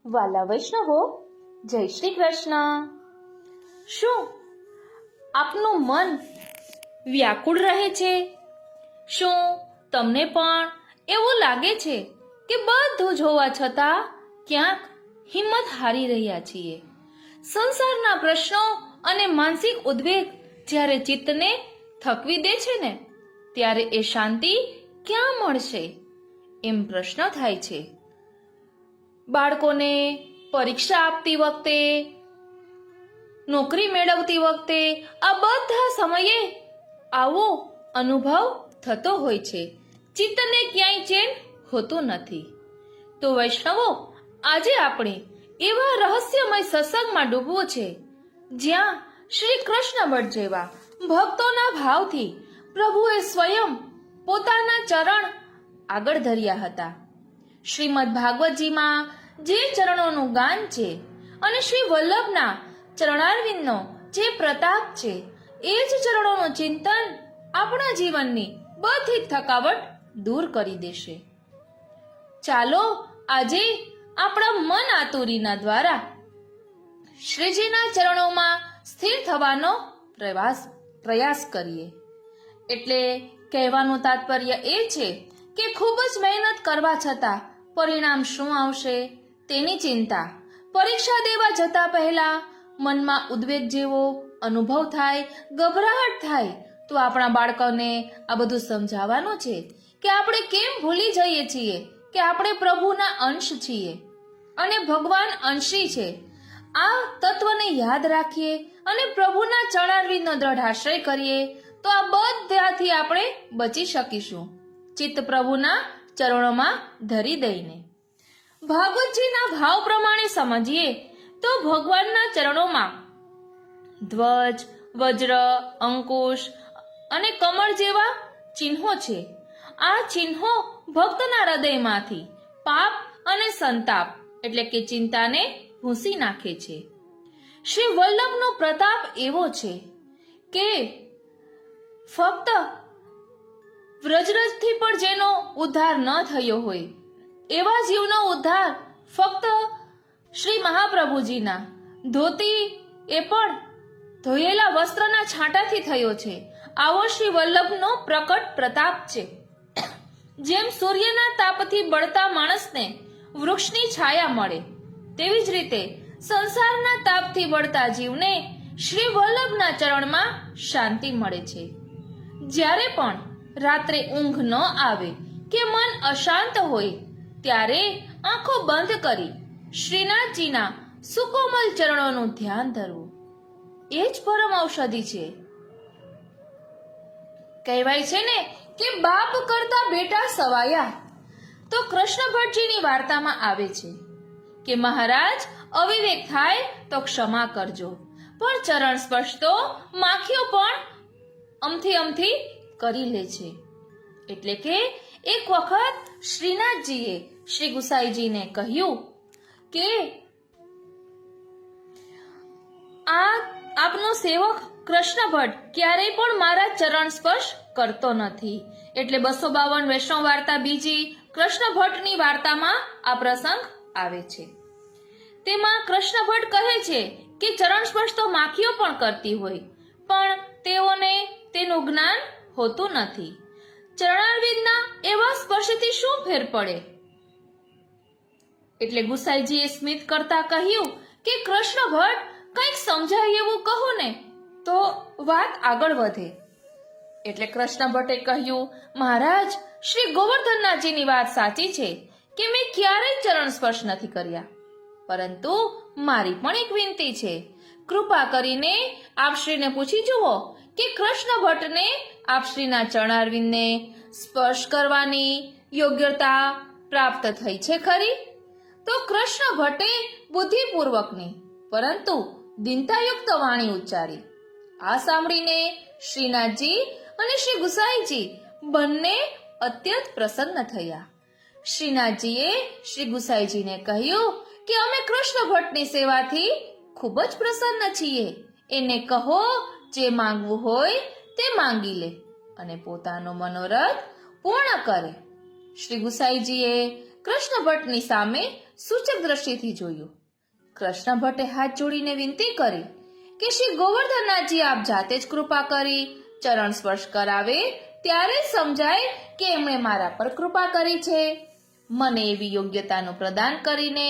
વાલા વૈષ્ણવો, જય શ્રી કૃષ્ણ. શું આપનું મન વ્યાકુળ રહે છે? શું તમને પણ એવું લાગે છે કે બધું જ હોવા છતાં ક્યાંક હિંમત હારી રહ્યા છીએ? સંસારના પ્રશ્નો અને માનસિક ઉદ્વેગ જ્યારે ચિત્તને થકવી દે છે ને, ત્યારે એ શાંતિ ક્યાં મળશે એમ પ્રશ્ન થાય છે. બાળકોને પરીક્ષા આપતી વખતે, નોકરી મેળવતી વખતે, આ બધા સમયે આવો અનુભવ થતો હોય છે. ચિત્તને ક્યાંય ચેન હોતું નથી. તો વૈષ્ણવો, આજે આપણે એવા રહસ્યમય સત્સંગમાં ડૂબવું છે જ્યાં શ્રી કૃષ્ણ ભટ્ટ જેવા ભક્તોના ભાવથી પ્રભુએ સ્વયં પોતાના ચરણ આગળ ધર્યા હતા. શ્રીમદ ભાગવતજીમાં જે ચરણોનું ગાન છે અને શ્રી વલ્લભના ચરણારવિંદનો જે પ્રતાપ છે, એ જ ચરણોનું ચિંતન આપણા જીવનની બધી થકાવટ દૂર કરી દેશે. ચાલો આજે આપણા મન આતુરીના દ્વારા શ્રીજીના ચરણોમાં સ્થિર થવાનો પ્રયાસ કરીએ. એટલે કહેવાનું તાત્પર્ય એ છે કે ખૂબ જ મહેનત કરવા છતાં પરિણામ શું આવશે તેની ચિંતા, પરીક્ષા દેવા જતા પહેલા મનમાં ઉદ્વેગ જેવો અનુભવ થાય, ગભરાહટ થાય, તો આપણા બાળકોને આ બધું સમજાવવાનું છે કે આપણે કેમ ભૂલી જઈએ છીએ કે આપણે પ્રભુના અંશ છીએ અને ભગવાન અંશી છે. આ તત્વને યાદ રાખીએ અને પ્રભુના ચરણારવિંદનો દ્રઢ આશ્રય કરીએ તો આ બધાથી આપણે બચી શકીશું, ચિત્ત પ્રભુના ચરણોમાં ધરી દઈને. ભાગવતજીના ભાવ પ્રમાણે સમજીએ તો ભગવાનના ચરણોમાં ધ્વજ, વજ્ર, અંકુશ અને કમળ જેવા ચિહ્નો છે. આ ચિહ્નો ભક્તના હૃદયમાંથી પાપ અને સંતાપ એટલે કે ચિંતાને ભૂંસી નાખે છે. શ્રી વલ્લભનો પ્રતાપ એવો છે કે ફક્ત વ્રજરજથી પણ જેનો ઉદ્ધાર ન થયો હોય એવા જીવનો ઉદ્ધાર ફક્ત શ્રી મહાપ્રભુજીના ધોતી એ પણ ધોયેલા વસ્ત્રના છાંટાથી થયો છે. આવો શ્રી વલ્લભનો પ્રકટ પ્રતાપ છે. જેમ સૂર્યના તાપથી બળતા માણસને વૃક્ષની છાયા મળે, તેવી જ રીતે સંસારના તાપથી બળતા જીવને શ્રી વલ્લભના ચરણમાં શાંતિ મળે છે. જ્યારે પણ રાત્રે ઊંઘ ન આવે કે મન અશાંત હોય, ત્યારે આંખો બંધ કરી શ્રીનાથજીના સુકોમલ ચરણોનું ધ્યાન ધરવું એ જ પરમ ઔષધિ છે. કહેવાય છે ને કે બાપ કરતા બેટા સવાયા. તો કૃષ્ણ ભટ્ટજીની વાર્તામાં આવે છે કે મહારાજ, અવિવેક થાય તો ક્ષમા કરજો, પણ ચરણ સ્પર્શ તો માખીઓ પણ અમથી કરી લે છે. એટલે કે એક વખત શ્રીનાથજીએ શ્રી ગુસાઈજીને કહ્યું કે આપનો સેવક કૃષ્ણ ભટ્ટ ક્યારેય પણ મારા ચરણ સ્પર્શ કરતો નથી. એટલે 252 વૈષ્ણવ વાર્તા બીજી કૃષ્ણ ભટ્ટની વાર્તામાં આ પ્રસંગ આવે છે. તેમાં કૃષ્ણ ભટ્ટ કહે છે કે ચરણ સ્પર્શ તો માખીઓ પણ કરતી હોય, પણ તેઓને તેનું જ્ઞાન હોતું નથી. ચરણારવિંદના એવા સ્પર્શથી શું ફેર પડે? એટલે ગુસાઈજીએ સ્મિત કરતા કહ્યું કે કૃષ્ણ ભટ્ટ, કંઈક સમજાય એવું કહો ને, તો વાત આગળ વધે. એટલે કૃષ્ણ ભટ્ટે કહ્યું, મહારાજ, શ્રી ગોવર્ધનનાથજીની વાત સાચી છે કે મેં ક્યારેય ચરણ સ્પર્શ નથી કર્યા, પરંતુ મારી પણ એક વિનંતી છે. કૃપા કરીને આપશ્રીને પૂછી જુઓ કે કૃષ્ણ ભટ્ટને આપશ્રીના ચરણારવિંદને સ્પર્શ કરવાની યોગ્યતા પ્રાપ્ત થઈ છે ખરી? તો કૃષ્ણ ભટ્ટે બુદ્ધિપૂર્વકની પરંતુ દિનતાયુક્ત વાણી ઉચ્ચારી. આ સાંભળીને શ્રીનાથજી અને શ્રી ગુસાઈજી બંને અત્યંત પ્રસન્ન થયા. શ્રીનાથજીએ શ્રી ગુસાઈજીને કહ્યું કે અમે કૃષ્ણ ભટ્ટની સેવાથી ખૂબ જ પ્રસન્ન છીએ. એને કહો જે માંગવું હોય તે માંગી લે અને પોતાનો મનોરથ પૂર્ણ કરે. શ્રી ગુસાઈજીએ કૃષ્ણ ભટ્ટની સામે સૂચક દ્રષ્ટિથી જોયું. કૃષ્ણ ભટ્ટે હાથ જોડીને વિનંતી કરી કે શ્રી ગોવર્ધનનાથજી આપ જાતે જ કૃપા કરી ચરણ સ્પર્શ કરાવે ત્યારે જ સમજાય કે એમણે મારા પર કૃપા કરી છે. મને એવી યોગ્યતાનું પ્રદાન કરીને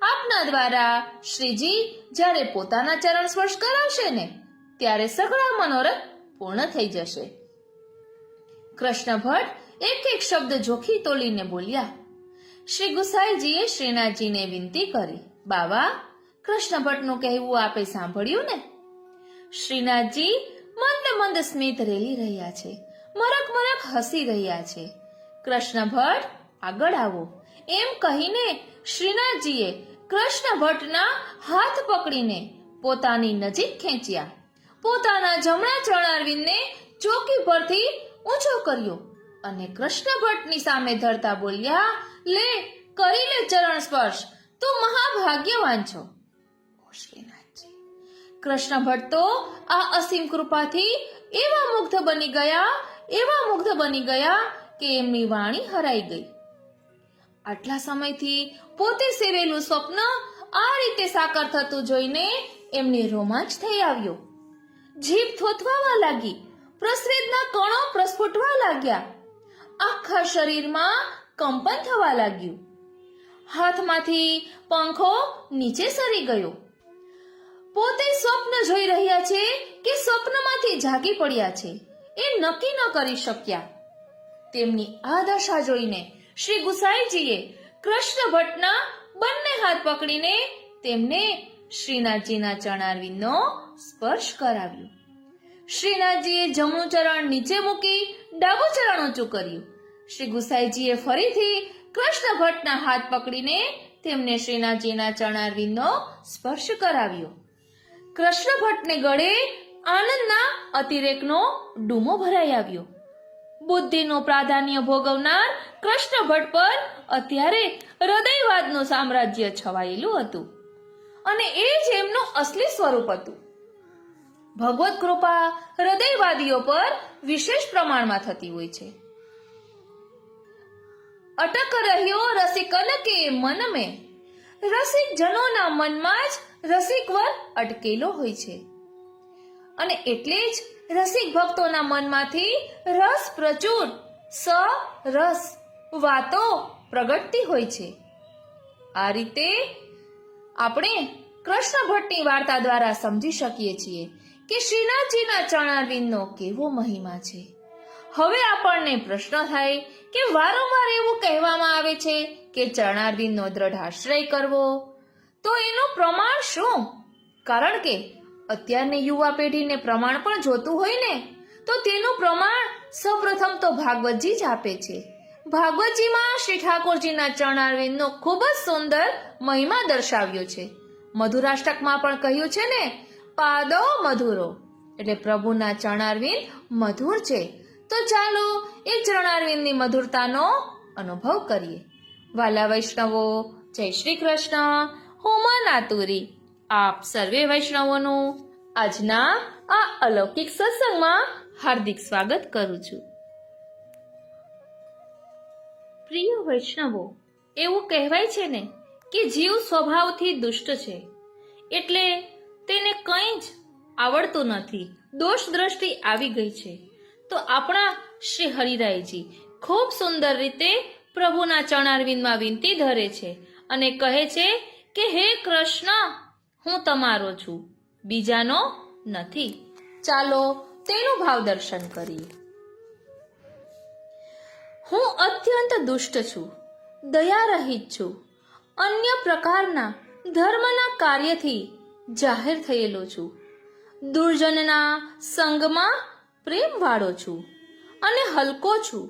આપના દ્વારા શ્રીજી જ્યારે પોતાના ચરણ સ્પર્શ કરાવશે ને ત્યારે સઘળા મનોરથ પૂર્ણ થઈ જશે. કૃષ્ણ ભટ્ટ એક એક શબ્દ જોખી તોલીને બોલ્યા. શ્રી ગુસાઈજીએ શ્રીનાથજીને વિનંતી કરી, બાવા, કૃષ્ણ ભટ્ટનું કહેવું આપે સાંભળ્યું ને? શ્રીનાથજી મંદ મંદ સ્મિત રેલી રહ્યા છે, મરક મરક હસી રહ્યા છે. કૃષ્ણ ભટ્ટ આગળ આવો એમ કહીને શ્રીનાથજીએ કૃષ્ણ ભટ્ટના હાથ પકડીને પોતાની નજીક ખેંચ્યા. પોતાના જમણા ચરણારવિંદને ચોકી પરથી ઊંચો કર્યો અને કૃષ્ણ ભટ્ટની સામે ધરતા બોલ્યા, લે, કરી લે ચરણ સ્પર્શ, તું મહાભાગ્યવાન છો. ઓ શ્રીનાથજી! કૃષ્ણ ભટ્ટ તો આ અસીમ કૃપાથી એવા મુગ્ધ બની ગયા કે એમની વાણી હરાઈ ગઈ. આટલા સમયથી પોતે સેવેલું સ્વપ્ન આ રીતે સાકાર થતું જોઈને એમને રોમાંચ થઈ આવ્યો. જીભ થોતવાવા લાગી, પ્રસ્વેદના કણો પ્રસ્ફુટવા લાગ્યા, આખા શરીરમાં કંપન થવા લાગ્યું. હાથમાંથી પંખો નીચે સરી ગયો. પોતે સ્વપ્ન જોઈ રહ્યા છે કે સ્વપ્નમાંથી જાગી પડ્યા છે એ નક્કી ન કરી શક્યા. તેમની આ દશા જોઈને શ્રી ગુસાઈજીએ કૃષ્ણ ભટ્ટના બંને હાથ પકડીને તેમને શ્રીનાથજીના ચરણારવિંદનો સ્પર્શ કરાવ્યો. શ્રીનાથજીએ જમણું ચરણ નીચે મૂકી ડાબું ચરણ ઊંચું કર્યું. શ્રી ગુસાઈજીએ ફરીથી કૃષ્ણ ભટ્ટના હાથ પકડીને તેમને શ્રીનાથજીના ચરણારવિંદનો સ્પર્શ કરાવ્યો. કૃષ્ણ ભટ્ટને ગળે આનંદના અતિરેકનો ડૂમો ભરાઈ આવ્યો. બુદ્ધિનું પ્રાધાન્ય ભોગવનાર કૃષ્ણ ભટ્ટ પર અત્યારે હૃદયવાદનું સામ્રાજ્ય છવાયેલું હતું અને એ જ એમનું અસલી સ્વરૂપ હતું. ભગવત કૃપા હૃદયવાદીઓ પર વિશેષ પ્રમાણમાં થતી હોય છે. અટક રહ્યો રસિકન કે મન મેં, રસિક જનોના મનમાં જ રસિકવર અટકેલો હોય છે અને એટલે જ રસિક ભક્તોના મનમાંથી રસ પ્રચુર રસ વાતો પ્રગટતી હોય છે. આ રીતે આપણે કૃષ્ણ ભટ્ટની વાર્તા દ્વારા સમજી શકીએ છીએ કે શ્રીનાથજીના ચરણારવિંદનો કેવો મહિમા છે. હવે આપણને પ્રશ્ન થાય કે વારંવાર એવું કહેવામાં આવે છે કે ચરણારવિંદનો દ્રઢ આશ્રય કરવો, તો એનું પ્રમાણ શું? કારણ કે અત્યારની યુવા પેઢીને પ્રમાણ પણ જોતું હોય ને, તો તેનું પ્રમાણ સૌપ્રથમ તો ભાગવતજી જ આપે છે. ભાગવતજીમાં શ્રી ઠાકોરજીના ચરણારવિંદનો ખૂબ જ સુંદર મહિમા દર્શાવ્યો છે. મધુરાષ્ટકમાં પણ કહ્યું છે ને, પાદો મધુરો, એટલે પ્રભુના ચરણારવિંદ મધુર છે. તો ચાલો એ ચરણારવિંદની મધુરતાનો અનુભવ કરીએ. વાલા વૈષ્ણવો, જય શ્રી કૃષ્ણ. હું મનાતુરી આપ સર્વે વૈષ્ણવોનું આજના આ અલૌકિક સત્સંગમાં હાર્દિક સ્વાગત કરું છું. પ્રિય વૈષ્ણવો, એવું કહેવાય છે ને કે જીવ સ્વભાવથી દુષ્ટ છે, એટલે તેને કંઈ જ આવડતું નથી, દોષ દ્રષ્ટિ આવી ગઈ છે. તો આપણા શ્રી હરિરાયજી ખૂબ સુંદર રીતે પ્રભુના ચરણારવિંદમાં વિનંતી ધરે છે અને કહે છે કે હે કૃષ્ણ, હું તમારો છું, બીજાનો નથી. ચાલો તેનું ભાવ દર્શન કરીએ. હું અત્યંત દુષ્ટ છું, દયારહિત છું, અન્ય પ્રકારના ધર્મના કાર્યથી જાહેર થયેલો છું, દુર્જનના સંગમાં પ્રેમવાળો છું અને હલકો છું.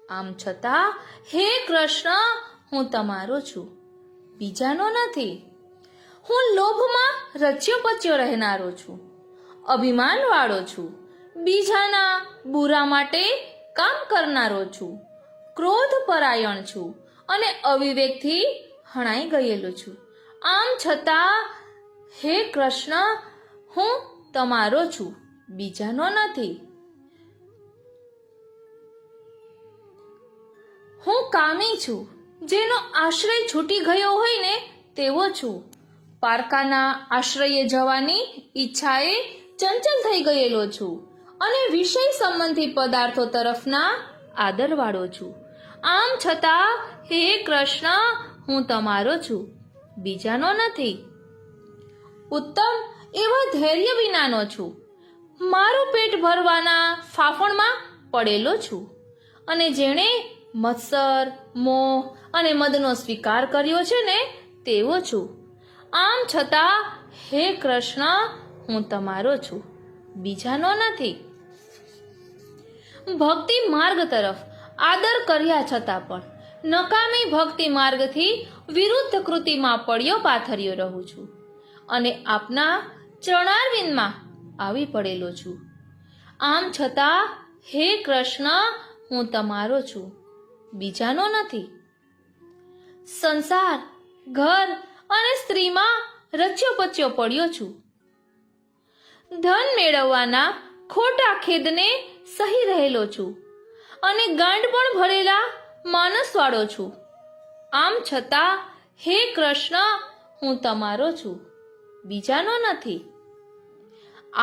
આમ છતાં હે કૃષ્ણ, હું તમારો છું, બીજાનો નથી. હું લોભમાં રચ્યો પચ્યો રહેનારો છું, અભિમાનવાળો છું, બીજાના બુરા માટે કામ કરનારો છું, ક્રોધ પરાયણ છું અને અવિવેકથી હણાઈ ગયેલો છું. આમ છતાં હે કૃષ્ણ, હું તમારો છું, બીજાનો નથી. હું કામી છું, જેનો આશ્રય છૂટી ગયો હોય ને તેવો છું. પારકાના આશ્રયે જવાની ઈચ્છાએ ચંચલ થઈ ગયેલો છું અને વિષય સંબંધી પદાર્થો તરફના આદરવાળો છું. આમ છતાં હે કૃષ્ણ, હું તમારો છું, બીજાનો નથી. ઉત્તમ એવા ધૈર્ય વિનાનો છું. મારું પેટ ભરવાના ફાફણમાં પડેલો છું અને જેણે મત્સર, મોહ અને મદનો સ્વીકાર કર્યો છે ને તેવો છું. આમ છતાં હે કૃષ્ણ, હું તમારો છું, બીજાનો નથી. ભક્તિ માર્ગ તરફ આદર કર્યા છતાં પણ નકામી ભક્તિ માર્ગથી વિરુદ્ધ કૃતિમાં પડ્યો પાથર્યો રહું છું અને આપના ચરણારવિંદમાં આવી પડેલો છું. આમ છતાં હે કૃષ્ણ, હું તમારો છું, બીજાનો નથી. સંસાર, ઘર અને સ્ત્રીમાં રચ્યો પચ્યો પડ્યો છું. ધન મેળવવાના ખોટા ખેદને સહી રહેલો છું અને ગાંડ પણ ભરેલા માનસવાળો છું. આમ છતાં હે કૃષ્ણ, હું તમારો છું, બીજાનો નથી.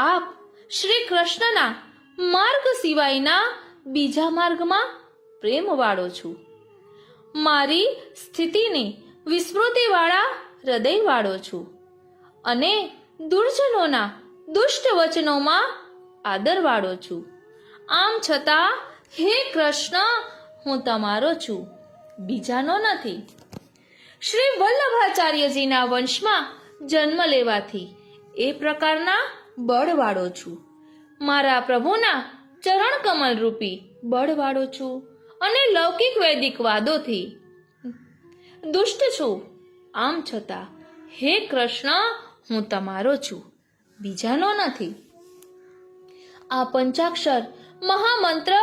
આપ શ્રી કૃષ્ણના માર્ગ સિવાયના બીજા માર્ગમાં પ્રેમવાળો છું. મારી સ્થિતિની વિસ્મૃતિવાળા હૃદયવાળો છું અને દુર્જનોના દુષ્ટ વચનોમાં આદરવાળો છું. આમ છતાં હે કૃષ્ણ, હું તમારો છું, બીજાનો નથી. શ્રી વલ્લભાચાર્યજીના વંશમાં જન્મ લેવાથી એ પ્રકારના બળવાળો છું. મારા પ્રભુના ચરણ કમલ રૂપી બળવાળો છું અને લૌકિક વૈદિક વાદોથી દુષ્ટ છું. આમ છતાં હે કૃષ્ણ, હું તમારો છું, બીજાનો નથી. આ પંચાક્ષર મહામંત્ર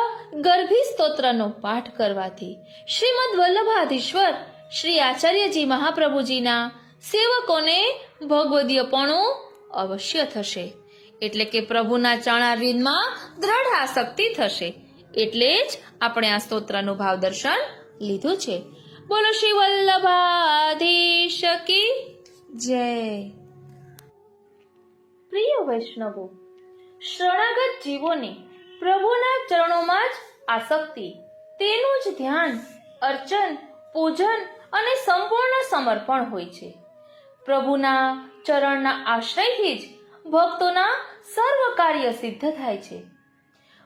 ગર્ભી સ્તોત્રનો પાઠ કરવાથી શ્રીમદ વલ્લભાધીશ્વર શ્રી આચાર્યજી મહાપ્રભુજીના સેવકોને ભગવદીયપણું અવશ્ય થશે. એટલે કે પ્રભુના ચરણારવિંદમાં દ્રઢ આસક્તિ થશે. એટલે જ આપણે આ સ્તોત્રનું ભાવ દર્શન લીધું છે. બોલો શ્રી વલ્લભાધીશ કી જય. પ્રિય વૈષ્ણવો, શરણાગત જીવોને પ્રભુના ચરણોમાં જ આસક્તિ, તેનું જ ધ્યાન, અર્ચન, પૂજન અને સંપૂર્ણ સમર્પણ હોય છે. પ્રભુના ચરણના આશ્રયથી જ ભક્તોના સર્વ કાર્ય સિદ્ધ થાય છે.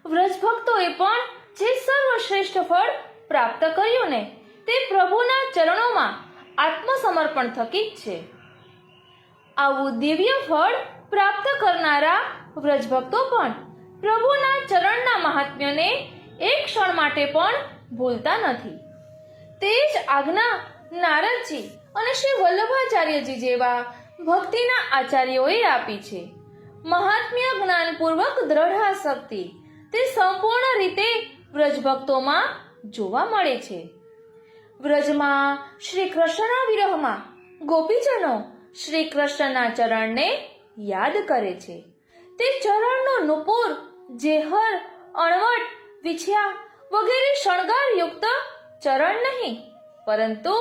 વ્રજ ભક્તોએ પણ જે સર્વશ્રેષ્ઠ ફળ પ્રાપ્ત કર્યું ને તે પ્રભુના ચરણોમાં આત્મસમર્પણ થકી જ છે. આવું દિવ્ય ફળ પ્રાપ્ત કરનારા વ્રજ ભક્તો પણ પ્રભુના ચરણના મહાત્મ્યને એક ક્ષણ માટે પણ ભૂલતા નથી. તે જ આજ્ઞા નારદજી અને શ્રી વલ્લભાચાર્યજી જેવા ભક્તિના આચાર્યોએ આપી છે. મહાત્મ્ય જ્ઞાનપૂર્વક દ્રઢ આસક્તિ તે સંપૂર્ણ રીતે વ્રજભક્તોમાં જોવા મળે છે. વ્રજમાં શ્રી કૃષ્ણના વિરહમાં ગોપીજનો શ્રી કૃષ્ણના ચરણને યાદ કરે છે. તે ચરણનો નુપુર, જેહર, અણવટ, વિછ્યા વગેરે શણગારયુક્ત ચરણ નહીં, પરંતુ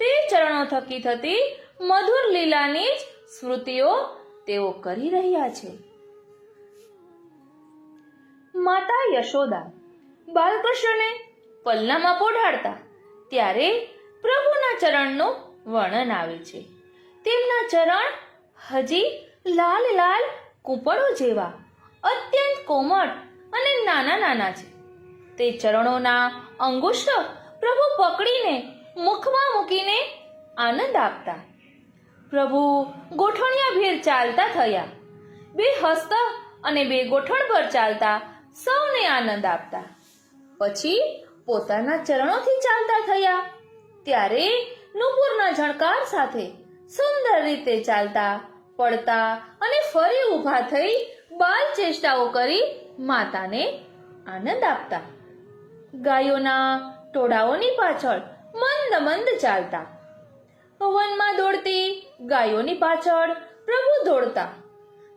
તે ચરણો થકી થતી મધુર લીલાની જ સ્મૃતિઓ તેઓ કરી રહ્યા છે. માતા યશોદા બાલકૃષ્ણને પલ્લામાં પોઢાડતા ત્યારે પ્રભુના ચરણનું વર્ણન આવે છે. તેમના ચરણ હજી લાલ લાલ કૂંપળો જેવા અત્યંત કોમળ અને નાના નાના છે. તે ચરણોના અંગુષ્ઠ પ્રભુ પકડીને મુખમાં મૂકીને આનંદ આપતા. પ્રભુ ગોઠણિયાભેર ચાલતા થયા. બે હસ્ત અને બે ગોઠણ પર ચાલતા સૌને આનંદ આપતા. પછી પોતાના ચરણોથી ચાલતા થયા ત્યારે નુપુરના ઝણકાર સાથે સુંદર રીતે ચાલતા, પડતા અને ફરી ઊભા થઈ બાલ ચેષ્ટાઓ કરી માતાને આનંદ આપતા. ગાયોના ટોળાઓની પાછળ મંદ મંદ ચાલતા. વનમાં દોડતી ગાયોની પાછળ પ્રભુ દોડતા.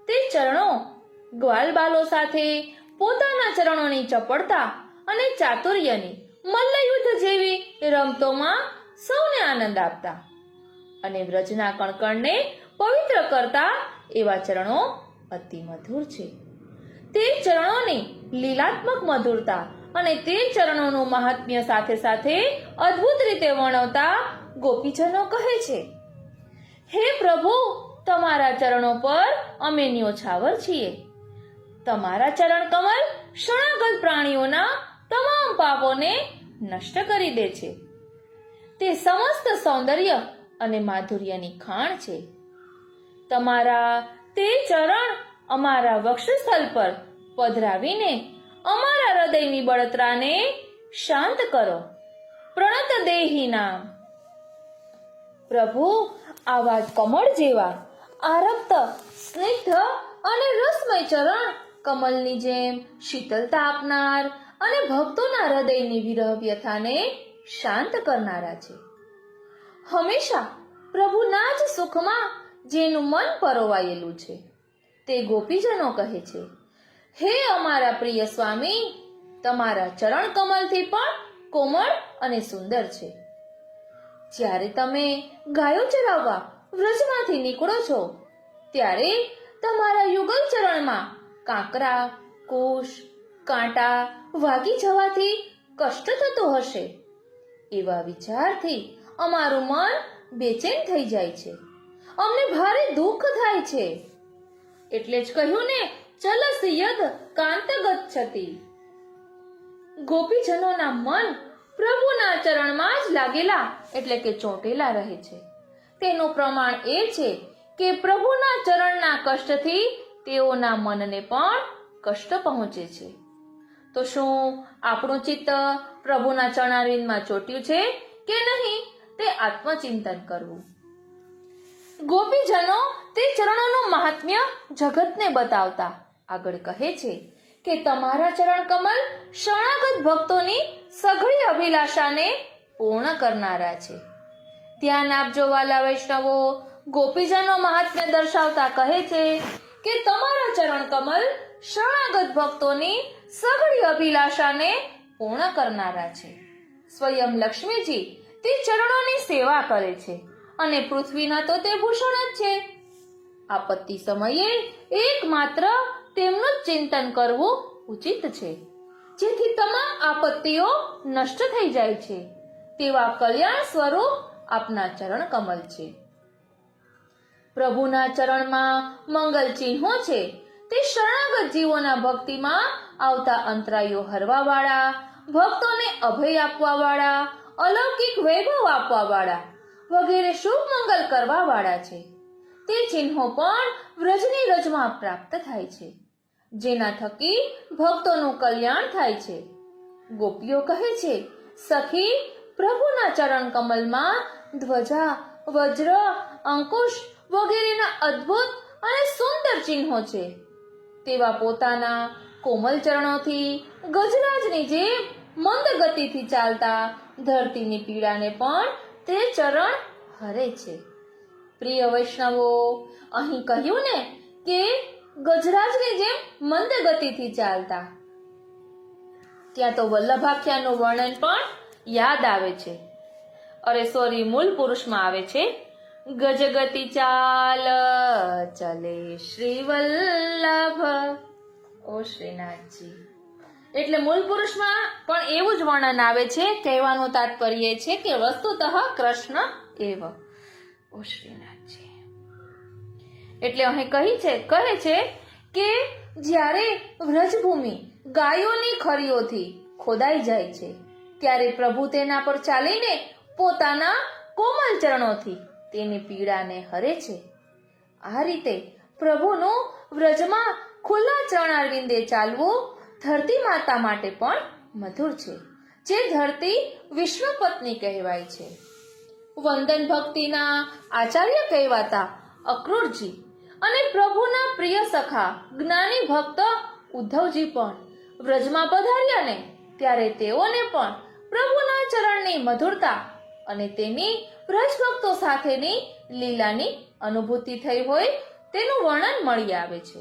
તે ચરણો ગ્વાલબાલો સાથે પોતાના ચરણોની ચપળતા અને ચાતુર્યની મલ્લયુદ્ધ જેવી રમતોમાં સૌને આનંદ આપતા અને વ્રજના કણકણને પવિત્ર કરતા એવા ચરણો અતિ મધુર છે. તે ચરણોની લીલાત્મક મધુરતા અને તે ચરણોનું મહાત્મ્ય સાથે સાથે અદ્ભુત રીતે વર્ણવતા ગોપીજનો કહે છે, હે પ્રભુ, તમારા ચરણો પર અમે ન્યોછાવર છીએ. તમારા ચરણ કમલ શરણાગત પ્રાણીઓના તમામ પાપોને નષ્ટ કરી દે છે. તે સમસ્ત સૌંદર્ય અને માધુર્યની ખાણ છે. તમારા તે ચરણ અમારા વક્ષસ્થળ પર પધરાવીને અમારા હૃદયની બળતરાને શાંત કરો. પ્રણત દેહી નામ. પ્રભુ, આવા કમળ જેવા આરક્ત, સ્નિગ્ધ અને રસમય ચરણ કમલની જેમ શીતળતા આપનાર અને ભક્તોના હૃદયની વિરહ વ્યથાને શાંત કરનારા છે. હંમેશા પ્રભુના જ સુખમાં જેનું મન પરોવાયેલું છે તે ગોપીજનો કહે છે, હે અમારા પ્રિય સ્વામી, તમારા ચરણ કમલથી પણ કોમળ અને સુંદર છે. જ્યારે તમે ગાયો ચરાવવા વ્રજમાંથી નીકળો છો ત્યારે તમારા યુગલ ચરણમાં કાંકરા, કુશ, કાંટા વાગી જવાથી કષ્ટ થતું હશે. એવા વિચારથી અમારું મન બેચેન થઈ જાય છે. અમને ભારે દુઃખ થાય છે. એટલે જ કહ્યું ને, ચલસ્યદ કાંત ગચ્છતિ. ગોપીજનોના મન પ્રભુના ચરણમાં જ લાગેલા એટલે કે ચોંટેલા રહે છે. તેનું પ્રમાણ એ છે કે પ્રભુના ચરણના કષ્ટથી તેઓના મનને પણ કષ્ટ પહોંચે છે. તો શું આપણું ચિત્ત પ્રભુના ચરણારવિંદમાં ચોટ્યું છે કે નહીં, તે આત્મચિંતન કરવું. ગોપીજનો તે ચરણોનું મહાત્મ્ય જગતને બતાવતા આગળ કહે છે કે તમારા ચરણ કમલ શરણાગત ભક્તોની સઘળી અભિલાષાને પૂર્ણ કરનારા છે. ધ્યાન આપજો વાલા વૈષ્ણવો, ગોપીજનો મહાત્મ્ય દર્શાવતા કહે છે કે તમારા ચરણ કમલ શરણાગત ભક્તોની સઘળી અભિલાષાને પૂર્ણ કરનારા છે. સ્વયં લક્ષ્મીજી તે ચરણોની સેવા કરે છે અને પૃથ્વીના તો તે ભૂષણ જ છે. આપત્તિ સમયે એકમાત્ર તેમનું જ ચિંતન કરવું ઉચિત છે, જેથી તમામ આપત્તિઓ નષ્ટ થઈ જાય છે. તેવા કલ્યાણ સ્વરૂપ આપના ચરણ કમલ છે. પ્રભુના ચરણમાં મંગલ ચિહ્નો છે. તે શરણાગત જીવોના ભક્તિમાં આવતા અંતરાયો હરવા વાળા, ભક્તોને અભય આપવા વાળા, અલૌકિક વૈભવ આપવા વાળા વગેરે શુભ મંગલ કરવા વાળા છે. તે ચિહ્નો પણ વ્રજની રજમાં પ્રાપ્ત થાય છે, જેના થકી ભક્તોનું કલ્યાણ થાય છે. ગોપીઓ કહે છે, સખી, પ્રભુના ચરણ કમલમાં ધ્વજા, વજ્ર, અંકુશ વગેરેના અદ્ભુત અને સુંદર ચિહ્નો છે. તેવા પોતાના કોમલ ચરણોથી ગજરાજની જેમ મંદ ગતિથી ચાલતા ધરતીની પીડાને પણ તે ચરણ હરે છે. પ્રિય વૈષ્ણવો, અહીં કહ્યું ને કે ગજરાજની જેમ મંદ ગતિથી ચાલતા, ત્યાં તો વલ્લભાખ્યાનું વર્ણન પણ યાદ આવે છે. અરે સોરી, મૂળ પુરુષમાં આવે છે, ગજગતિ ચાલ ચલે શ્રી વલ્લભ. ઓ શ્રીનાથજી. એટલે મૂળ પુરુષમાં પણ એવું જ વર્ણન આવે છે. કહેવાનું તાત્પર્ય છે કે વસ્તુતઃ કૃષ્ણ એવ. ઓ શ્રીનાથજી. એટલે અહીં કહે છે કે જ્યારે વ્રજભૂમિ ગાયોની ખરીઓથી ખોદાઈ જાય છે ત્યારે પ્રભુ તેના પર ચાલીને પોતાના કોમલ ચરણોથી તેની પીડાને હરે છે. આ રીતે પ્રભુનું વ્રજમાં ખુલ્લા ચરણારવિંદે ચાલવું ધરતી માતા માટે પણ મધુર છે, જે ધરતી વિશ્વપત્ની કહેવાય છે. વંદન ભક્તિના આચાર્ય કહેવાતા અક્રૂરજી અને પ્રભુના પ્રિય સખા જ્ઞાની ભક્ત ઉદ્ધવજી પણ વ્રજમાં પધાર્યા ને ત્યારે તેઓને પણ પ્રભુના ચરણની મધુરતા અને તેની વ્રજ ભક્તો સાથેની લીલાની અનુભૂતિ થઈ હોય તેનું વર્ણન મળી આવે છે.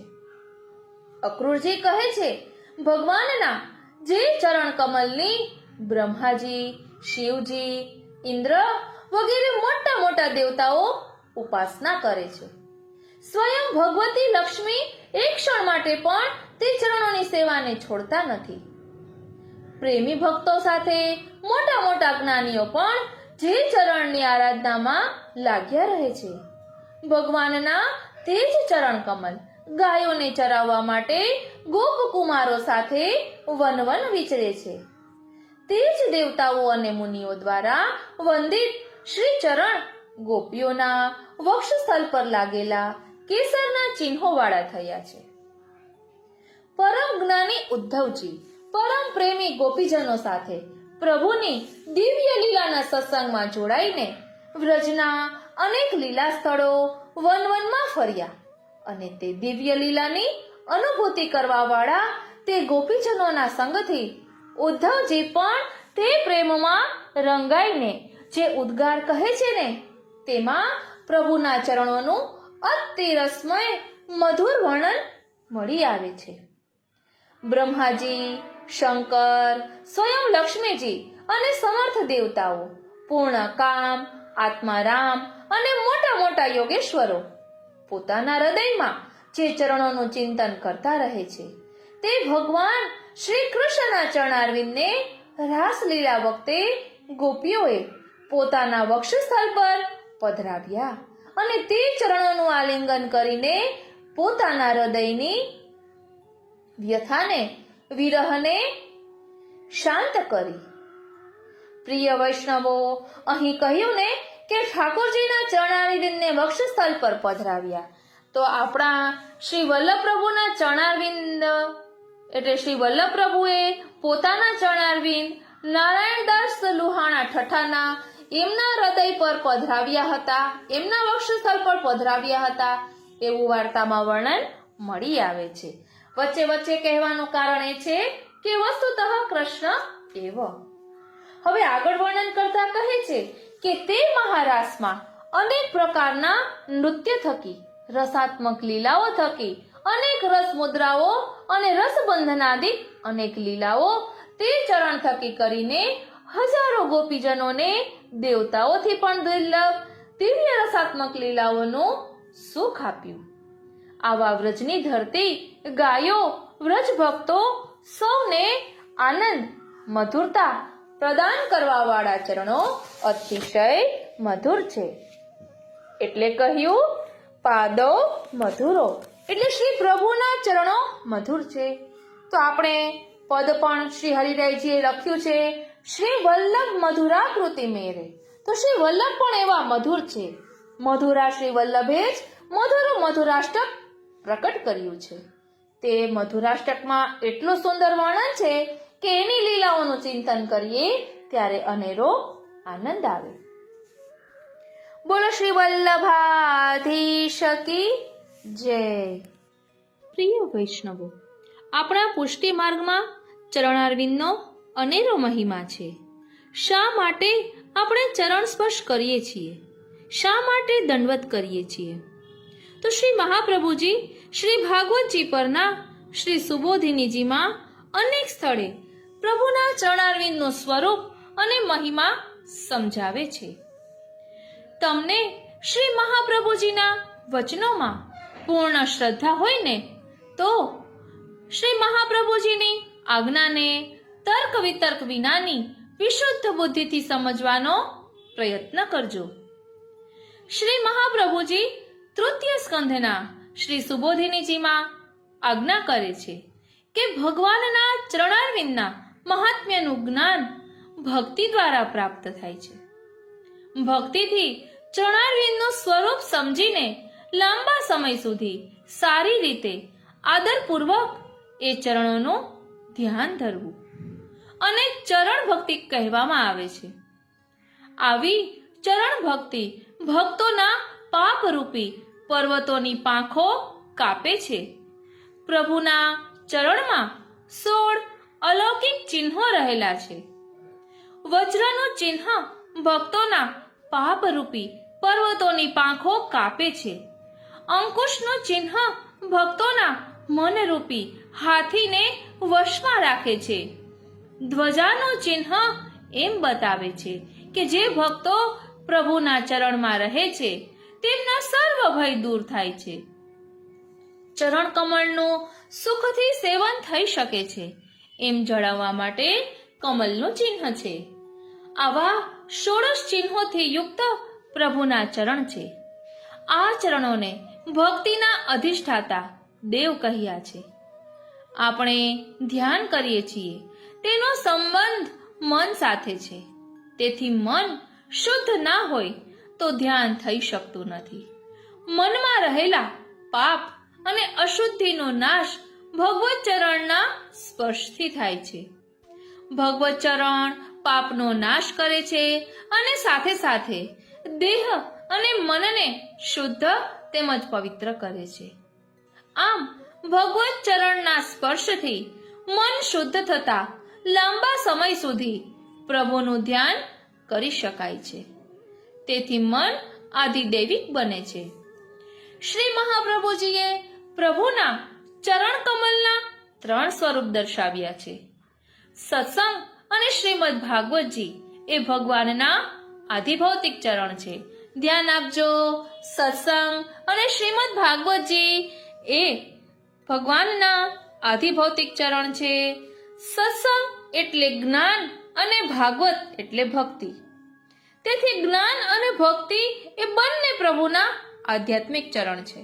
અક્રૂરજી કહે છે, ભગવાનના જે ચરણ કમલની બ્રહ્માજી, શિવજી, ઇન્દ્ર વગેરે મોટા મોટા દેવતાઓ ઉપાસના કરે છે. સ્વયં ભગવતી લક્ષ્મી એક ક્ષણ માટે પણ તે ચરણોની સેવાને છોડતા નથી. પ્રેમી ભક્તો સાથે મોટા મોટા જ્ઞાનીઓ પણ જે ચરણની આરાધનામાં લાગ્યા રહે છે. ભગવાનના તે જ ચરણ કમલ ગાયોને ચરાવવા માટે ગોપકુમારો સાથે વન વિચરે છે. તે જ દેવતાઓ અને મુનિઓ દ્વારા વંદિત શ્રી ચરણ ગોપીઓના વક્ષસ્થળ પર લાગેલા કેસરના ચિહ્નો વાળા થયા છે. પરમ જ્ઞાની ઉદ્ધવજી પરમ પ્રેમી ગોપીજનો સાથે પ્રભુની દિવ્ય લીલાના સત્સંગમાં જોડાઈને વ્રજના અનેક લીલા સ્થળો વનમાં ફર્યા અને તે દિવ્ય લીલાની અનુભૂતિ કરવા વાળા તે ગોપીજનોના સંગથી ઉદ્ધવજી પણ તે પ્રેમમાં રંગાઈને જે ઉદ્ગાર કહે છે ને તેમાં પ્રભુના ચરણોનું અતિ રસમય મધુર વર્ણન મળી આવે છે. બ્રહ્માજી, શંકર, સ્વયં લક્ષ્મીજી અને સમર્થ દેવતાઓ, પૂર્ણ કામ, આત્મારામ અને મોટા મોટા યોગેશ્વરો પોતાના હૃદયમાં જે ચરણોનું ચિંતન કરતા રહે છે તે ભગવાન શ્રી કૃષ્ણના ચરણારવિંદને રાસલીલા વખતે ગોપીઓએ પોતાના વક્ષસ્થળ પર પધરાવ્યા અને તે ચરણોનું આલિંગન કરીને પોતાના હૃદયની વ્યથાને વિરહને શાંત કરી. પ્રિય વૈષ્ણવો, અહીં કહ્યું ને કે ઠાકોરજીના ચરણારવિંદને વક્ષસ્થળ પર પધરાવ્યા, તો આપણા શ્રી વલ્લભ પ્રભુના ચરણારવિંદ એટલે શ્રી વલ્લભ પ્રભુએ પોતાના ચરણારવિંદ નારાયણદાસ લુહાણા ઠઠાના એમના હૃદય પર પધરાવ્યા હતા, એમના વક્ષસ્થળ પર પધરાવ્યા હતા એવું વાર્તામાં વર્ણન મળી આવે છે. વચ્ચે વચ્ચે કહેવાનું કારણ એ છે કે વસ્તુતઃ કૃષ્ણ એવ. હવે આગળ વર્ણન કરતા કહે છે કે તે મહારાસમાં અનેક પ્રકારના નૃત્ય થકી, રસાત્મક લીલાઓ થકી, અનેક રસ મુદ્રાઓ અને રસબંધનાદિક અનેક લીલાઓ તે ચરણ થકી કરીને હજારો ગોપીજનોને દેવતાઓથી પણ દુર્લભ દિવ્ય રસાત્મક લીલાઓનું સુખ આપ્યું. આવા વ્રજની ધરતી ગાયો, વ્રજ ભક્તો સૌને આનંદ, મધુરતા પ્રદાન કરવા વાળા ચરણો અતિશય મધુર છે. એટલે કહ્યું પાદો મધુરો, એટલે શ્રી પ્રભુના ચરણો મધુર છે. તો આપણે પદ પણ શ્રી હરિરાયજીએ લખ્યું છે શ્રી વલ્લભ મધુરાકૃતિ મેરે. તો શ્રી વલ્લભ પણ એવા મધુર છે. મધુરા શ્રી વલ્લભે જ મધુરાષ્ટક પ્રકટ કર્યું છે. તે મધુરાષ્ટકમાં એટલું સુંદર વર્ણન છે કે એની લીલાઓનું ચિંતન કરીએ ત્યારે અનેરો આનંદ આવે. બોલો શ્રી વલ્લભાધીશ કી જય. પ્રિય વૈષ્ણવો, આપણા પુષ્ટિ માર્ગમાં ચરણારવિંદનો અનેરો મહિમા છે. શા માટે આપણે ચરણ સ્પર્શ કરીએ છીએ? શા માટે દંડવત કરીએ છીએ? તો શ્રી મહાપ્રભુજી શ્રી ભાગવતજી પરના શ્રી સુબોધિનીજીમાં અનેક સ્થળે પ્રભુના ચરણારવિંદનું સ્વરૂપ અને મહિમા સમજાવે છે. તમને શ્રી મહાપ્રભુજીના વચનોમાં પૂર્ણ શ્રદ્ધા હોય ને તો શ્રી મહાપ્રભુજીની આજ્ઞાને તર્ક વિતર્ક વિનાની વિશુદ્ધ બુદ્ધિથી સમજવાનો પ્રયત્ન કરજો. શ્રી મહાપ્રભુજી તૃતીય સ્કંધના શ્રી સુબોધિનીજીમાં આજ્ઞા કરે છે કે ભગવાનના ચરણારવિંદના મહાત્મ્યનું જ્ઞાન ભક્તિ દ્વારા પ્રાપ્ત થાય છે. ભક્તિથી ચરણારવિંદનું સ્વરૂપ સમજીને લાંબા સમય સુધી સારી રીતે આદરપૂર્વક એ ચરણોનું ધ્યાન ધરવું અને ચરણ ભક્તિ કહેવામાં આવે છે. આવી ચરણ ભક્તિ ભક્તોના પાપરૂપી પર્વતોની પાંખો કાપે છે. પ્રભુના ચરણમાં 16 અલૌકિક ચિહ્નો રહેલા છે. વજ્રનું ચિહ્ન ભક્તોના પાપરૂપી પર્વતોની પાંખો કાપે છે. અંકુશનું ચિહ્ન ભક્તોના મનરૂપી હાથીને વશમાં રાખે છે. ધ્વજાનું ચિહ્ન એમ બતાવે છે કે જે ભક્તો પ્રભુના ચરણમાં રહે છે તેમના સર્વ ભય દૂર થાય છે. ચરણ કમળનું સુખથી સેવન થઈ શકે છે એમ જણાવવા માટે કમલનું ચિહ્ન છે. આવા 16 ચિહ્નોથી યુક્ત પ્રભુના ચરણ છે. આ ચરણોને ભક્તિના અધિષ્ઠાતા દેવ કહ્યા છે. આપણે ધ્યાન કરીએ છીએ તેનો સંબંધ મન સાથે છે. તેથી મન શુદ્ધ ના હોય તો ધ્યાન થઈ શકતું નથી. મનમાં રહેલા પાપ અને અશુદ્ધિનો નાશ ભગવત ચરણના સ્પર્શથી થાય છે. ભગવત ચરણ પાપનો નાશ કરે છે અને સાથે સાથે દેહ અને મનને શુદ્ધ તેમજ પવિત્ર કરે છે. આમ ભગવત ચરણના સ્પર્શથી મન શુદ્ધ થતા લાંબા સમય સુધી પ્રભુનું ધ્યાન કરી શકાય છે. તેથી મન આધિદૈવિક બને છે. શ્રી મહાપ્રભુજીએ પ્રભુના ચરણ કમલના 3 સ્વરૂપ દર્શાવ્યા છે. સત્સંગ અને શ્રીમદ ભાગવતજી એ ભગવાનના આધિભૌતિક ચરણ છે. ધ્યાન આપજો, સત્સંગ અને શ્રીમદ ભાગવતજી એ ભગવાનના આધિભૌતિક ચરણ છે. સત્સંગ એટલે જ્ઞાન અને ભાગવત એટલે ભક્તિ. તેથી જ્ઞાન અને ભક્તિ એ બંને પ્રભુના આધ્યાત્મિક ચરણ છે.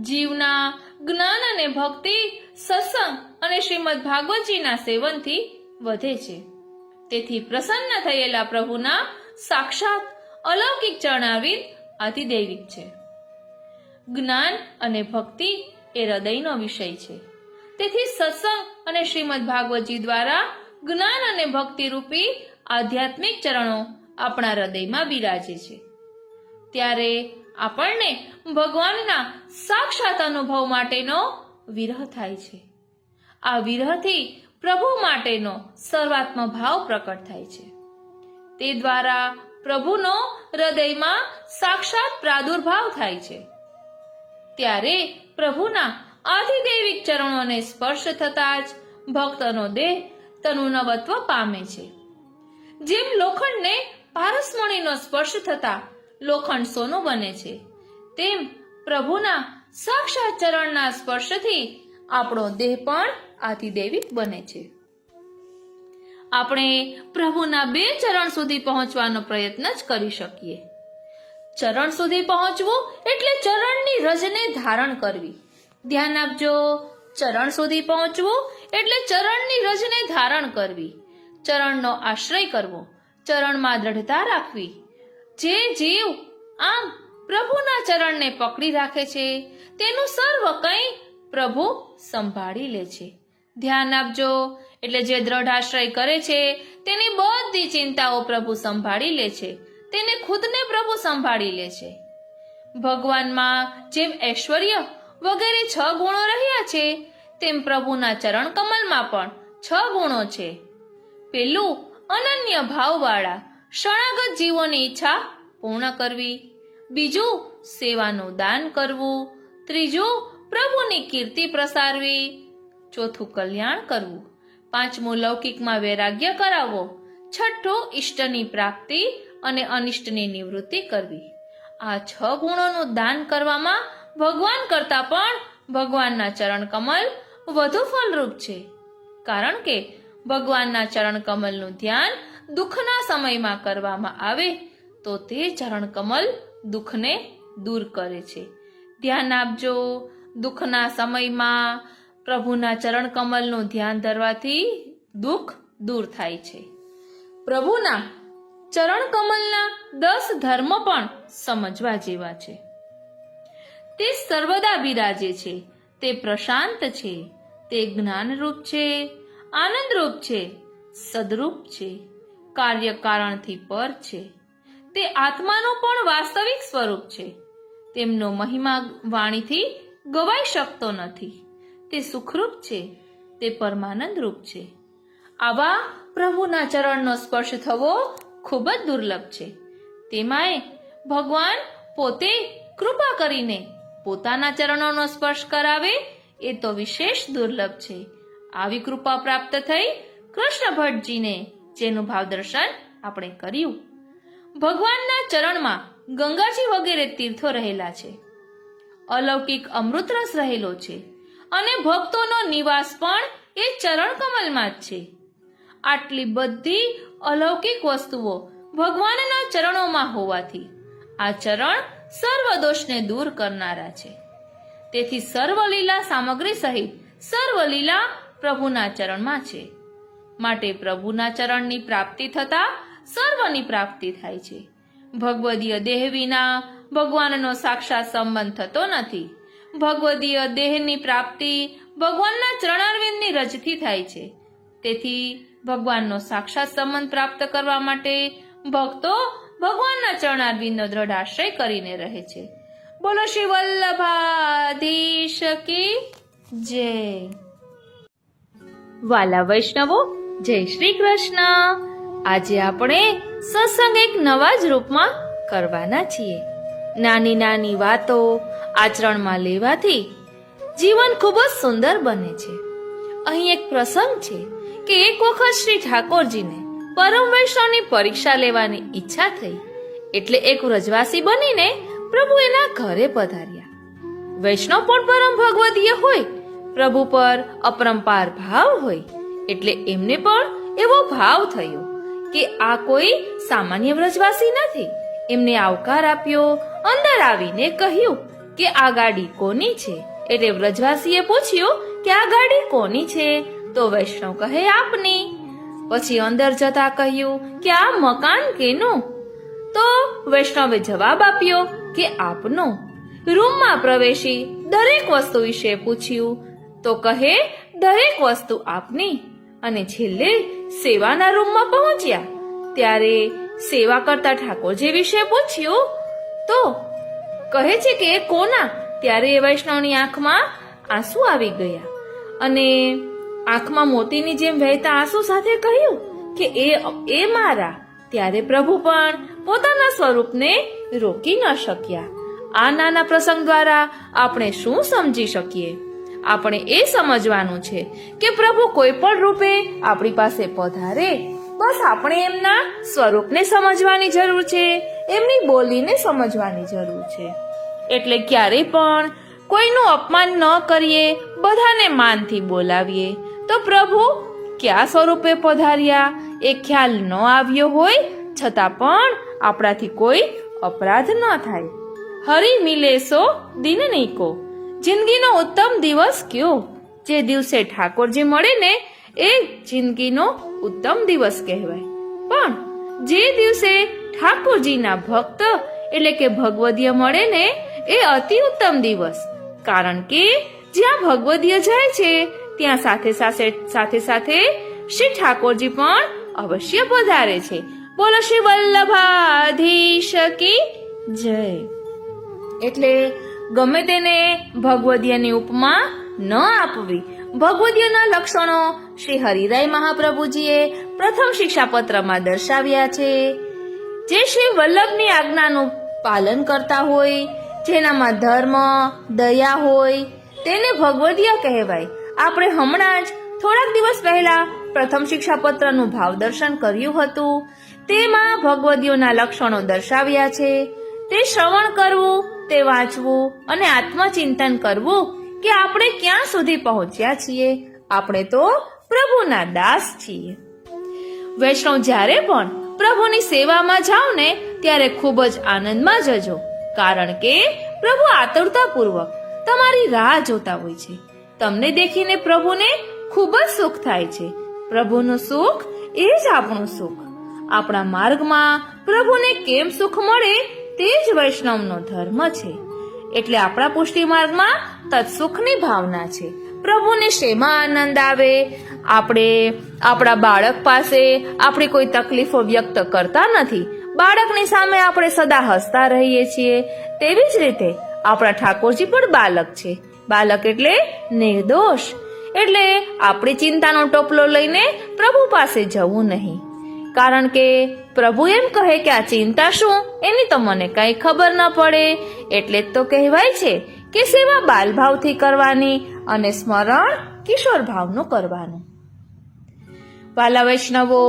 જીવના જ્ઞાન અને ભક્તિ સત્સંગ અને શ્રીમદ ભાગવતજીના સેવનથી વધે છે. તેથી પ્રસન્ન થયેલા પ્રભુના સાક્ષાત અલૌકિક ચરણારવિંદ આધિદૈવિક છે. જ્ઞાન અને ભક્તિ એ હૃદયનો વિષય છે. તેથી સત્સંગ અને શ્રીમદ ભાગવતજી દ્વારા જ્ઞાન અને ભક્તિ રૂપી આધ્યાત્મિક ચરણો આપણા હૃદયમાં બિરાજે છે. ત્યારે આપણને ભગવાનના સાક્ષાત અનુભવ માટેનો વિરહ થાય છે. આ વિરહથી પ્રભુ માટેનો સર્વાત્મ ભાવ પ્રકટ થાય છે. તે દ્વારા પ્રભુનો હૃદયમાં સાક્ષાત પ્રાદુર્ભાવ થાય છે. ત્યારે પ્રભુના આધિદૈવિક ચરણોને સ્પર્શ થતા જ ભક્તનો દેહ તનુનવત્વ પામે છે. જેમ લોખંડને પારસમણીનો સ્પર્શ થતા લોખંડ સોનું બને છે, તેમ પ્રભુના સાક્ષાત ચરણના સ્પર્શથી આપણો દેહ પણ આધિદૈવિક બને છે. આપણે પ્રભુના 2 ચરણ સુધી પહોંચવાનો પ્રયત્ન જ કરી શકીએ. ચરણ સુધી પહોંચવું એટલે ચરણની રજને ધારણ કરવી. ધ્યાન આપજો, ચરણ સુધી પહોંચવું એટલે ચરણની રજને ધારણ કરવી. ચરણનો આશ્રય કરવો, ચરણમાં દ્રઢતા રાખવી. જે જીવ આમ પ્રભુના ચરણને પકડી રાખે છે તેનું સર્વ કંઈ પ્રભુ સંભાળી લે છે. ધ્યાન આપજો, એટલે જે દ્રઢ આશ્રય કરે છે તેની બધી ચિંતાઓ પ્રભુ સંભાળી લે છે. તેને ખુદને પ્રભુ સંભાળી લે છે. ભગવાનમાં જેમ ઐશ્વર્ય વગેરે 6 ગુણો રહ્યા છે તેમ પ્રભુના ચરણ કમલમાં પણ 6 ગુણો છે. પેલું અનન્ય ભાવવાળા શરણાગત જીવોની ઈચ્છા પૂર્ણ કરવી. બીજું સેવાનું દાન કરવું. ત્રીજું પ્રભુની કીર્તિ પ્રસારવી. ચોથું કલ્યાણ કરવું. પાંચમું લૌકિકમાં વૈરાગ્ય કરાવવો. છઠ્ઠું ઇષ્ટની પ્રાપ્તિ અને અનિષ્ટની નિવૃત્તિ કરવી. આ 6 ગુણોનું દાન કરવામાં ભગવાન કરતા પણ ભગવાનના ચરણ કમલ વધુ ફલરૂપ છે. કારણ કે ભગવાનના ચરણ કમલનું ધ્યાન દુઃખના સમયમાં કરવામાં આવે તો તે ચરણ કમલ દુઃખને દૂર કરે છે. ધ્યાન આપજો, દુઃખના સમયમાં પ્રભુના ચરણ કમલનું ધ્યાન ધરવાથી દુઃખ દૂર થાય છે. પ્રભુના ચરણ કમલના 10 ધર્મ પણ સમજવા જેવા છે. તે સર્વદા બિરાજે છે. તે પ્રશાંત છે. તે જ્ઞાનરૂપ છે, આનંદરૂપ છે, સદરૂપ છે, કાર્ય કારણથી પર છે. તે આત્માનું પણ વાસ્તવિક સ્વરૂપ છે. તેમનો મહિમા વાણીથી ગવાઈ શકતો નથી. તે સુખરૂપ છે. તે પરમાનંદ રૂપ છે. આવા પ્રભુના ચરણનો સ્પર્શ થવો ખૂબ જ દુર્લભ છે. તેમાંય ભગવાન પોતે કૃપા કરીને પોતાના ચરણોનો સ્પર્શ કરાવે એ તો વિશેષ દુર્લભ છે. આવી કૃપા પ્રાપ્ત થઈ કૃષ્ણ ભટ્ટજીને જેનું ભાવદર્શન આપણે કર્યું. ભગવાનના ચરણમાં ગંગાજી વગેરે તીર્થો રહેલા છે. અલૌકિક અમૃતરસ રહેલો છે અને ભક્તોનો નિવાસ પણ એ ચરણ કમલમાં જ છે. આટલી બધી અલૌકિક વસ્તુઓ ભગવાનના ચરણોમાં હોવાથી આ ચરણ સર્વ દોષને દૂર કરનારા છે. તેથી સર્વ લીલા સામગ્રી સહિત સર્વ લીલા પ્રભુના ચરણમાં છે. માટે પ્રભુના ચરણની પ્રાપ્તિ થતા સર્વની પ્રાપ્તિ થાય છે. ભગવદીય દેહ વિના ભગવાનનો સાક્ષાત સંબંધ થતો નથી. ભગવદીય દેહની પ્રાપ્તિ ભગવાનના ચરણારવિંદની રજથી થાય છે. તેથી ભગવાનનો સાક્ષાત સંબંધ પ્રાપ્ત કરવા માટે ભક્તો ભગવાનના ચરણારવિંદનો દ્રઢ આશ્રય કરીને રહે છે. બોલો શ્રી વલ્લભાધીશ કી જય. વાલા વૈષ્ણવો, જય શ્રી કૃષ્ણ. આજે આપણે સત્સંગ એક નવા જ રૂપમાં કરવાના છીએ. નાની નાની વાતો આચરણમાં લેવાથી જીવન ખૂબ જ સુંદર બને છે. અહીં એક પ્રસંગ છે કે એક વખત શ્રી ઠાકોરજીને પરમ વૈષ્ણવની પરીક્ષા લેવાની ઈચ્છા થઈ, એટલે એક વ્રજવાસી બનીને પ્રભુ એના ઘરે પધાર્યા. વૈષ્ણવ પણ પરમ ભગવદીય હોય, પ્રભુ પર અપરંપાર ભાવ હોય, એટલે એમને પણ એવો ભાવ થયો કે આ કોઈ સામાન્ય વ્રજવાસી નથી. એમને આવકાર આપ્યો, અંદર આવીને કહ્યું કે આ ગાડી કોની છે? એટલે વ્રજવાસીએ પૂછ્યું કે આ ગાડી કોની છે? તો વૈષ્ણવ કહે આપની. પછી અંદર જતા કહ્યું કે આ મકાન કેનું? તો વૈષ્ણવે જવાબ આપ્યો કે આપનો. રૂમમાં પ્રવેશી દરેક વસ્તુ વિશે પૂછ્યું તો કહે દરેક વસ્તુ આપની. અને છેલ્લે સેવાના રૂમમાં પહોંચ્યા ત્યારે સેવા કરતા ઠાકોરજી વિશે પૂછ્યું તો કહે છે કે કોના? ત્યારે એ વૈષ્ણવની આંખમાં આંસુ આવી ગયા અને આંખમાં મોતીની જેમ વહેતા આંસુ સાથે કહ્યું કે એ મારા. ત્યારે પ્રભુ પણ પોતાના સ્વરૂપને રોકી ન શક્યા. આ નાના પ્રસંગ દ્વારા આપણે શું સમજી શકીએ? આપણે એ સમજવાનું છે કે પ્રભુ કોઈ પણ રૂપે આપણી પાસે પધારે, બસ આપણે એમના સ્વરૂપને સમજવાની જરૂર છે, એમની બોલીને સમજવાની જરૂર છે. એટલે ક્યારેય પણ કોઈનું અપમાન ન કરીએ, બધાને માનથી બોલાવીએ. તો પ્રભુ કયા સ્વરૂપે પધાર્યા એ ખ્યાલ ન આવ્યો હોય છતાં પણ આપણાથી કોઈ અપરાધ ન થાય. હરી મિલે સો દિન નહીં કો, જિંદગીનો ઉત્તમ દિવસ કયો? જે દિવસે ઠાકોરજી મળે ને એ જિંદગીનો ઉત્તમ દિવસ કહેવાય. પણ જે દિવસે ઠાકોરજીના ભક્ત એટલે કે ભગવદીય મળે ને એ અતિ ઉત્તમ દિવસ. કારણ કે જ્યાં ભગવદીય જાય છે ત્યાં સાથે સાથે શ્રી ઠાકોરજી પણ અવશ્ય પધારે છે. બોલો શ્રી વલ્લભાધીશ કી જય. એટલે ગમે તેને ભગવદીયની ઉપમા ન આપવી. ભગવદીયના લક્ષણો શ્રી હરિરાય મહાપ્રભુજીએ પ્રથમ શિક્ષાપત્રમાં દર્શાવ્યા છે. જે શ્રી વલ્લભની આજ્ઞાનું પાલન કરતા હોય, જેનામાં ધર્મ દયા હોય, તેને ભગવદીય કહેવાય. આપણે હમણાં જ થોડાક દિવસ પહેલા પ્રથમ શિક્ષાપત્રનું ભાવ દર્શન કર્યું હતું. તેમાં ભગવદીયોના લક્ષણો દર્શાવ્યા છે. તે શ્રવણ કરવું, તે વાંચવું અને આત્મચિંતન કરવું કે આપણે ક્યાં સુધી પહોંચ્યા છીએ. આપણે તો પ્રભુના દાસ છીએ. વૈષ્ણવ જ્યારે પણ પ્રભુની સેવામાં જાઓ ને ત્યારે ખૂબ જ આનંદમાં જજો, કારણ કે પ્રભુ આતુરતાપૂર્વક તમારી રાહ જોતા હોય છે. તમને દેખીને પ્રભુને ખૂબ જ સુખ થાય છે. પ્રભુનું સુખ એ જ આપણું સુખ. આપણા માર્ગમાં પ્રભુને કેમ સુખ મળે તે જ વૈષ્ણવનો ધર્મ છે. એટલે આપણા પુષ્ટિ માર્ગમાં તત્સુખની ભાવના છે. પ્રભુને શેમાં આનંદ આવે? આપણે આપણા બાળક પાસે આપણી કોઈ તકલીફો વ્યક્ત કરતા નથી. બાળકની સામે આપણે સદા હસતા રહીએ છીએ. તેવી જ રીતે આપણા ઠાકોરજી પણ બાલક છે. બાલક એટલે નિર્દોષ. એટલે આપણી ચિંતાનો ટોપલો લઈને પ્રભુ પાસે જવું નહીં. કારણ કે પ્રભુ એમ કહે કે આ ચિંતા શું, એની તો મને કઈ ખબર ન પડે. એટલે જ તો કહેવાય છે કે સેવા બાલભાવથી કરવાની અને સ્મરણ કિશોર ભાવનું કરવાનું. વાલા વૈષ્ણવો,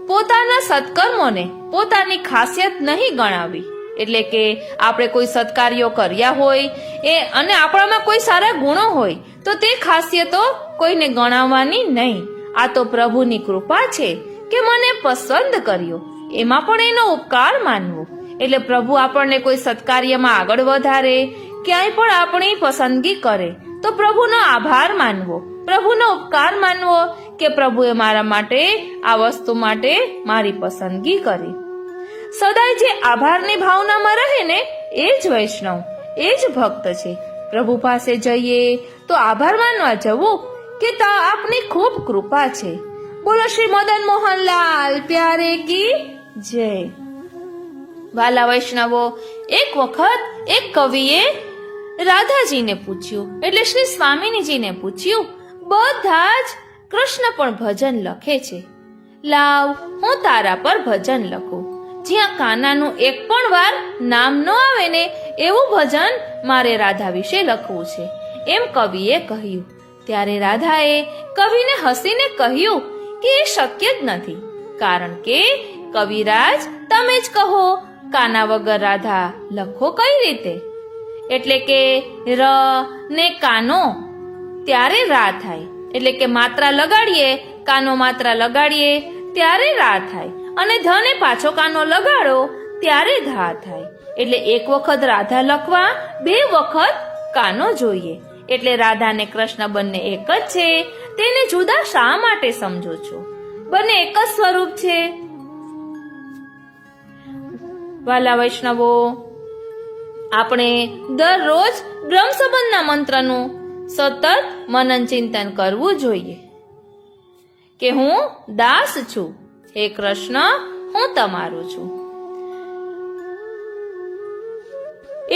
પોતાના સત્કર્મોને પોતાની ખાસિયત નહીં ગણાવી. એટલે કે આપણે કોઈ સત્કાર્યો કર્યા હોય અને આપણામાં કોઈ સારા ગુણો હોય તો તે ખાસિયતો કોઈને ગણાવવાની નહીં. આ તો પ્રભુની કૃપા છે કે મને પસંદ કર્યો, એમાં પણ એનો ઉપકાર માનવો. એટલે પ્રભુ આપણને કોઈ સત્કાર્યમાં આગળ વધારે, ક્યાંય પણ આપણી પસંદગી કરે તો પ્રભુનો આભાર માનવો, પ્રભુનો ઉપકાર માનવો કે પ્રભુએ મારા માટે આ વસ્તુ માટે મારી પસંદગી કરી. સદાય જે આભારની ભાવનામાં રહે ને એ જ વૈષ્ણવ, એ જ ભક્ત છે. પ્રભુ પાસે જઈએ તો આભાર માનવા જવું કે આપની ખૂબ કૃપા છે. બોલો શ્રી મદન મોહનલાલ પ્યારે કી જય. વાલા વૈષ્ણવો, એક વખત એક કવિએ રાધાજીને પૂછ્યું, એટલે શ્રી સ્વામિનીજીને પૂછ્યું, બધા જ કૃષ્ણ પણ ભજન લખે છે, લાવ હું તારા પર ભજન લખું. જ્યાં કાનાનું એક પણ વાર નામ ન આવે ને એવું ભજન મારે રાધા વિશે લખવું છે, એમ કવિએ કહ્યું. ત્યારે રાધાએ કવિને હસીને કહ્યું કે એ શક્ય જ નથી, કારણ કે કવિરાજ તમે જ કહો, કાના વગર રાધા લખો કઈ રીતે? એટલે કે ર ને કાનો ત્યારે રા થાય, એટલે કે માત્રા લગાડીએ, કાનો માત્રા લગાડીએ ત્યારે રા થાય, અને ધ ને પાછો કાનો લગાડો ત્યારે ધા થાય. એટલે એક વખત રાધા લખવા 2 વખત કાનો જોઈએ. એટલે રાધા ને કૃષ્ણ બંને એક જ છે, તેને જુદા શા માટે સમજો છો? બંને એક જ સ્વરૂપ છે. વાલા વૈષ્ણવો, આપણે દરરોજ બ્રહ્મ સંબંધના મંત્રનું સતત મનન ચિંતન કરવું જોઈએ કે હું દાસ છું, હે કૃષ્ણ હું તમારું છું.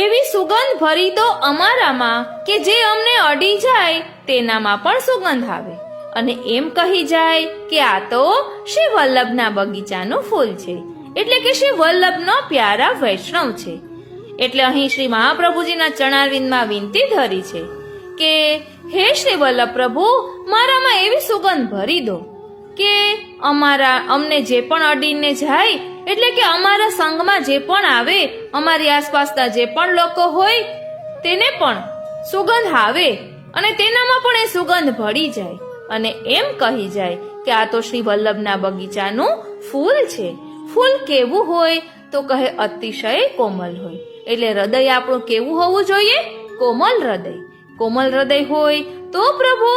એવી સુગંધ ભરી દો અમારામાં કે જે અમને અડી જાય તેનામાં પણ સુગંધ આવે, અને એમ કહી જાય કે આ તો શ્રી વલ્લભના બગીચાનું ફૂલ છે, એટલે કે શ્રી વલ્લભનો પ્યારા વૈષ્ણવ છે. એટલે અહીં શ્રી મહાપ્રભુજીના ચરણારવિંદમાં વિનંતી ધરી છે કે હે શ્રી વલ્લભ પ્રભુ, મારામાં એવી સુગંધ ભરી દો કે અમને જે પણ અડીને જાય, એટલે કે અમારા સંગમાં જે પણ આવે, અમારી આસપાસના જે પણ લોકો હોય તેને પણ સુગંધ આવે અને તેનામાં પણ એ સુગંધ ભળી જાય, અને એમ કહી જાય કે આ તો શ્રી વલ્લભના બગીચાનું ફૂલ છે. ફૂલ કેવું હોય તો કહે અતિશય કોમલ હોય. એટલે હૃદય આપણું કેવું હોવું જોઈએ? કોમલ હૃદય. કોમલ હૃદય હોય તો પ્રભુ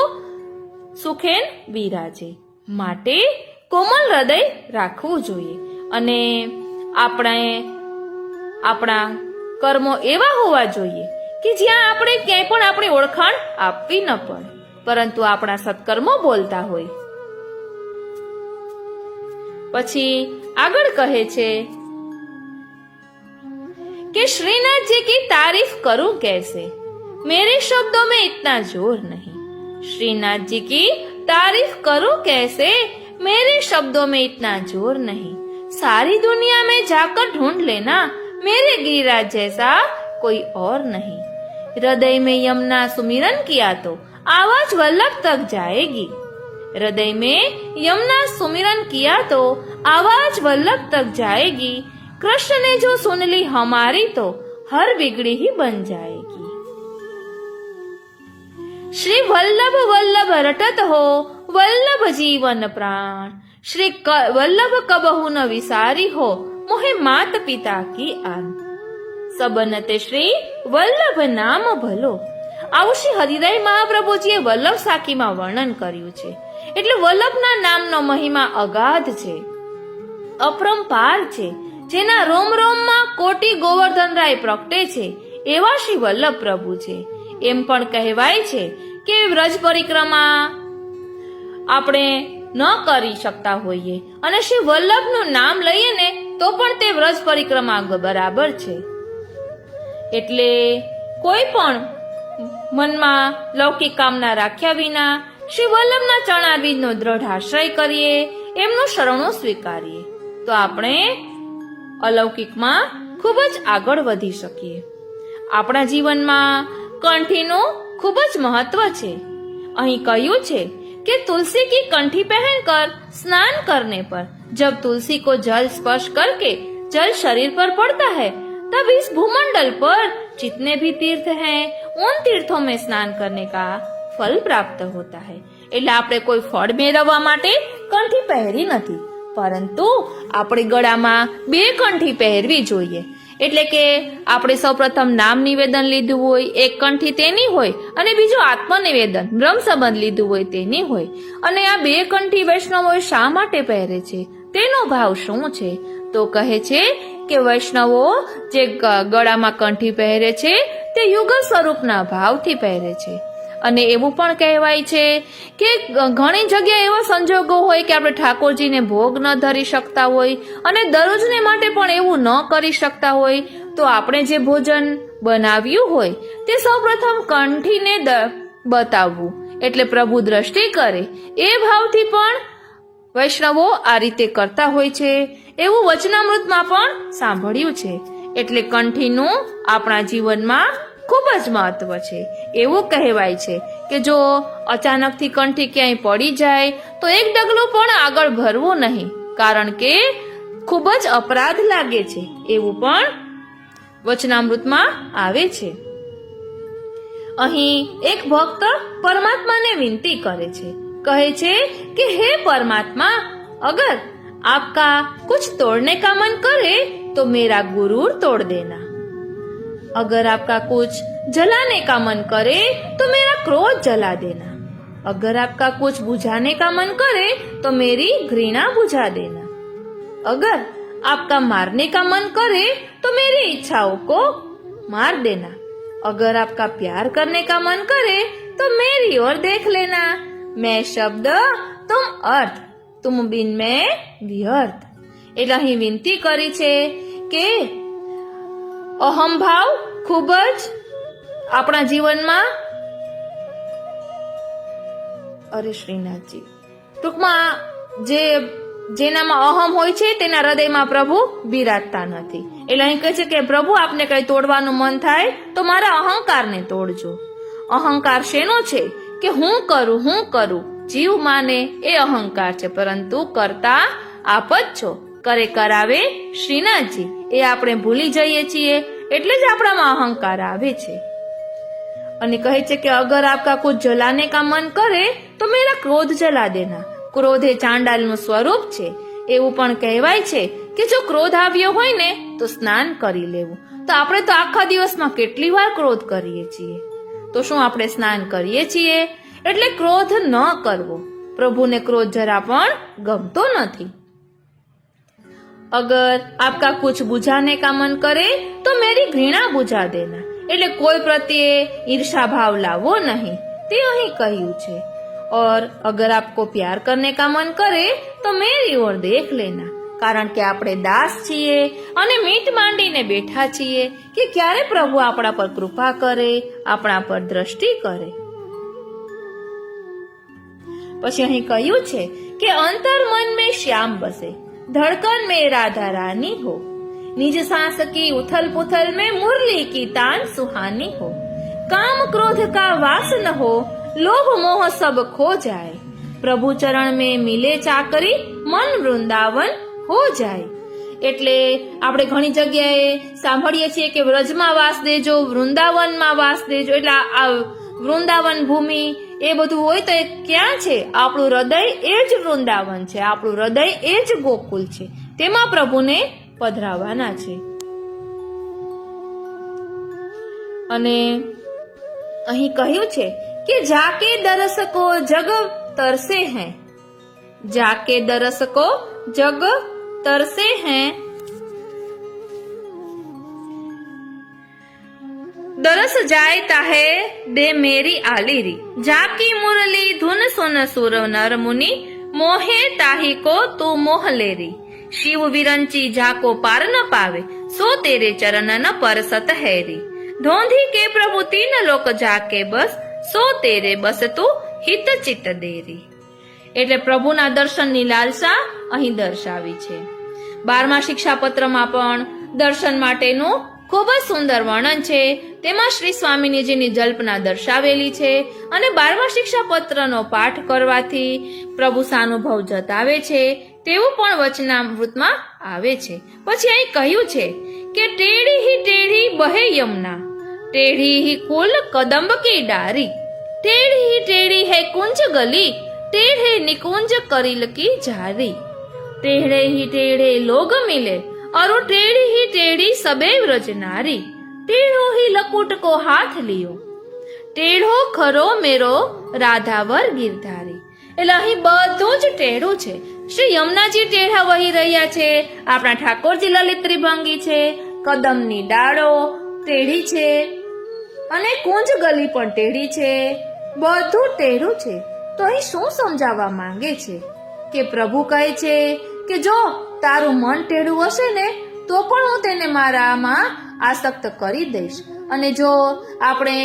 સુખેન બિરાજે. માટે કોમલ હૃદય રાખવું જોઈએ, અને આપણા કર્મો એવા હોવા જોઈએ કે જ્યાં આપણે ક્યાંય પણ આપણી ઓળખાણ આપવી ન પડે, પરંતુ આપણા સત્કર્મો બોલતા હોય. પછી આગળ કહે છે कि श्रीनाथ जी की तारीफ करूं कैसे, मेरे शब्दों में इतना जोर नहीं. श्रीनाथ जी की तारीफ करूं कैसे, मेरे शब्दों में इतना जोर नहीं. सारी दुनिया में जाकर ढूंढ लेना, मेरे गिरिराज जैसा कोई और नहीं. हृदय में यमुना सुमिरन किया तो आवाज वल्लभ तक जाएगी. हृदय में यमुना सुमिरन किया तो आवाज वल्लभ तक जाएगी. कृष्ण ने जो सुन ली हमारी तो हर बिगड़ी ही बन जाएगी. श्री वल्लभ वल्लभ रटत हो वल्लभ जीवन प्राण. श्री वल्लभ कबहु न विसारी हो मोहे मात पिता की आन. सबनते श्री वल्लभ नाम ભલો. આવું શ્રી હરિરાય મહાપ્રભુજીએ વલ્લભ સાખીમાં વર્ણન કર્યું છે. એટલે વલ્લભના નામનો મહિમા અગાધ છે, અપરંપાર છે, જેના રોમ રોમમાં કોટી ગોવર્ધનરાય પ્રગટે છે એવા શ્રી વલ્લભ પ્રભુ છે. એમ પણ કહેવાય છે કે વ્રજ પરિક્રમા આપણે ન કરી શકતા હોઈએ અને શ્રી વલ્લભનું નામ લઈએ ને તો પણ તે વ્રજ પરિક્રમા બરાબર છે. એટલે કોઈ પણ મનમાં લૌકિક કામના રાખ્યા વિના શ્રી વલ્લભના ચરણારવિંદનો દ્રઢ આશ્રય કરીએ, એમનું શરણો સ્વીકારીએ તો આપણે અલૌકિકમાં ખૂબ જ આગળ વધી શકીએ. આપણા જીવનમાં કંઠીનું ખૂબ જ મહત્વ છે. અહીં કહ્યું છે कि तुलसी की कंठी पहनकर स्नान करने पर जब तुलसी को जल स्पर्श करके जल शरीर पर पड़ता है तब इस भूमंडल पर जितने भी तीर्थ हैं उन तीर्थों में स्नान करने का ફલ પ્રાપ્ત હોતા હૈ. એટલે આપણે કોઈ ફળ મેળવવા માટે કંઠી પહેરી નથી, પરંતુ આપણે ગળામાં 2 કંઠી પહેરવી જોઈએ. એટલે કે આપણે સૌપ્રથમ નામ નિવેદન લીધું હોય, એક કંઠી તેની હોય અને બીજું આત્મનિવેદન બ્રહ્મ સંબંધ લીધું હોય તેની હોય. અને આ 2 કંઠી વૈષ્ણવો શા માટે પહેરે છે, તેનો ભાવ શું છે? તો કહે છે કે વૈષ્ણવો જે ગળામાં કંઠી પહેરે છે તે યુગલ સ્વરૂપના ભાવથી પહેરે છે. અને એવું પણ કહેવાય છે કે ઘણી જગ્યાએ એવા સંજોગો હોય કે આપણે ઠાકોરજીને ભોગ ન ધરી શકતા હોય અને દરરોજને માટે પણ એવું ન કરી શકતા હોય, તો આપણે જે ભોજન બનાવ્યું હોય તે સૌપ્રથમ કંઠીને બતાવવું, એટલે પ્રભુ દ્રષ્ટિ કરે એ ભાવથી પણ વૈષ્ણવો આ રીતે કરતા હોય છે. એવું વચનામૃતમાં પણ સાંભળ્યું છે. એટલે કંઠીનું આપણા જીવનમાં ખૂબ જ મહત્વ છે. એવું કહેવાય છે કે જો અચાનકથી કંઠી ક્યાંય પડી જાય તો એક ડગલું પણ આગળ ભરવું નહીં, કારણ કે ખૂબ જ અપરાધ લાગે છે. એવું પણ વચનામૃતમાં આવે છે. અહીં એક ભક્ત પરમાત્માને વિનંતી કરે છે, કહે છે કે હે પરમાત્મા, अगर आपका कुछ तोड़ने का मन करे तो मेरा गुरूर तोड़ देना, अगर आपका कुछ जलाने का मन करे तो मेरा क्रोध जला देना, अगर आपका कुछ बुझाने का मन करे तो मेरी घृणा बुझा देना, अगर आपका मारने का मन करे तो मेरी इच्छाओं को मार देना, अगर आपका प्यार करने का मन करे तो मेरी ओर देख लेना, मैं शब्द तुम अर्थ, तुम बिन मैं व्यर्थ. એટલે અહીં વિનંતી કરી છે કે અહમ ભાવ ખૂબ જ આપણા જીવનમાં શ્રીનાથજી ટૂંકમાં જેનામાં અહમ હોય છે તેના હૃદયમાં પ્રભુ બિરાજતા નથી. એટલે અહીં કહે છે કે પ્રભુ આપને કઈ તોડવાનું મન થાય તો મારા અહંકારને તોડજો. અહંકાર શેનો છે કે હું કરું જીવ માને એ અહંકાર છે, પરંતુ કરતા આપ જ છો, કરે કરાવે શ્રીનાથજી. એ આપણે ભૂલી જઈએ છીએ, એટલે જ આપણામાં અહંકાર આવે છે. અને કહે છે કે અગર આપકા કુછ જલાને કા મન કરે તો મેરા ક્રોધ જલા દેના. ક્રોધ એ ચાંડાલનું સ્વરૂપ છે. એવું પણ કહેવાય છે કે જો ક્રોધ આવ્યો હોય ને તો સ્નાન કરી લેવું. તો આપણે તો આખા દિવસમાં કેટલી વાર ક્રોધ કરીએ છીએ, તો શું આપણે સ્નાન કરીએ છીએ? એટલે ક્રોધ ન કરવો. પ્રભુને ક્રોધ જરા પણ ગમતો નથી. અગર આપકા કુછ બુઝાને કા મન કરે તો મેરી ઘૃણા બુઝા દેના. એટલે કોઈ પ્રત્યે ઈર્ષા ભાવ લાવવો નહીં, તે અહીં કહ્યું છે. और अगर आपको प्यार करने का मन करे तो मेरी ओर देख लेना. કારણ કે આપણે દાસ છીએ અને મીટ માંડીને બેઠા છીએ કે ક્યારે પ્રભુ આપણા પર કૃપા કરે, આપણા પર દ્રષ્ટિ કરે. પછી અહીં કહ્યું છે કે અંતર મન में श्याम बसे, धड़कन में राधा रानी हो, निज सांस की उथल पुथल में मुरली की तान सुहानी हो, काम क्रोध का वास न हो, लोभ मोह सब खो जाए, प्रभु चरण में मिले चाकरी, मन वृंदावन हो जाए. એટલે આપણે ઘણી જગ્યાએ સાંભળીએ છીએ કે વ્રજમાં વાસ દેજો, વૃંદાવનમાં વાસ દેજો. એટલે આ વૃંદાવન ભૂમિ એ બધું હોય તો એ ક્યાં છે? આપણું હૃદય એ જ વૃંદાવન છે, આપણું હૃદય એ જ ગોકુલ છે, તેમાં પ્રભુને પધરાવાના છે. અને અહીં કહ્યું છે કે જાકે દરસ કો જગ तरसे हैं, जाके दरस को जग तरसे हैं, दरस जायता है दे मेरी आलीरी, जाकी मुरली धुन सुन सुर नर मुनि, मोहे ताही को तू मोह लेरी, शिव विरंची जाको पार न पावे, सो तेरे चरण न परसत हैरी, धोंधी के प्रभु तीन लोक जाके बस, सो तेरे बस तू હિત ચિત્ત દેરી. એટલે પ્રભુના દર્શનની લાલસા અહીં દર્શાવી છે. 12મા શિક્ષાપત્રમાં પણ દર્શન માટેનું ખૂબ જ સુંદર વર્ણન છે. તેમાં શ્રી સ્વામિનીજીની જલ્પના દર્શાવેલી છે અને 12મા શિક્ષાપત્રનો પાઠ કરવાથી પ્રભુ સાનુભવ જતાવે છે તેવું પણ વચનામૃતમાં આવે છે. પછી અહીં કહ્યું છે કે ટેढ़ी ही टेढ़ी बहे यमुना, टेढ़ी ही कुल कदम्ब की डारी, टेढ़ी ही टेढ़ी है कुंज गली, टेढ़े निकुंज करिल की झारी, टेढ़े ही टेढ़े लोग मिले और टेढ़ी ही टेढ़ी सबे व्रज नारी, टेढ़ो ही लकुट को हाथ लियो, ટેढ़ો ખરો મેરો રાધાવર ગિરધારી. એટલે અહીં બધું જ ટેઢું છે. શ્રી યમુનાજી ટેઢા વહી રહ્યા છે, આપણા ઠાકોરજી લલિત ત્રિભંગી છે, કદમની ડાળો ટેઢી છે અને કુંજ ગલી પણ ટેઢી છે, બધું ટેઢું છે. તો અહીં શું સમજાવવા માંગે છે કે પ્રભુ કહે છે કે જો તારું મન ટેઢું હશે ને તો પણ હું તેને મારામાં આસક્ત કરી દઈશ. અને જો આપણે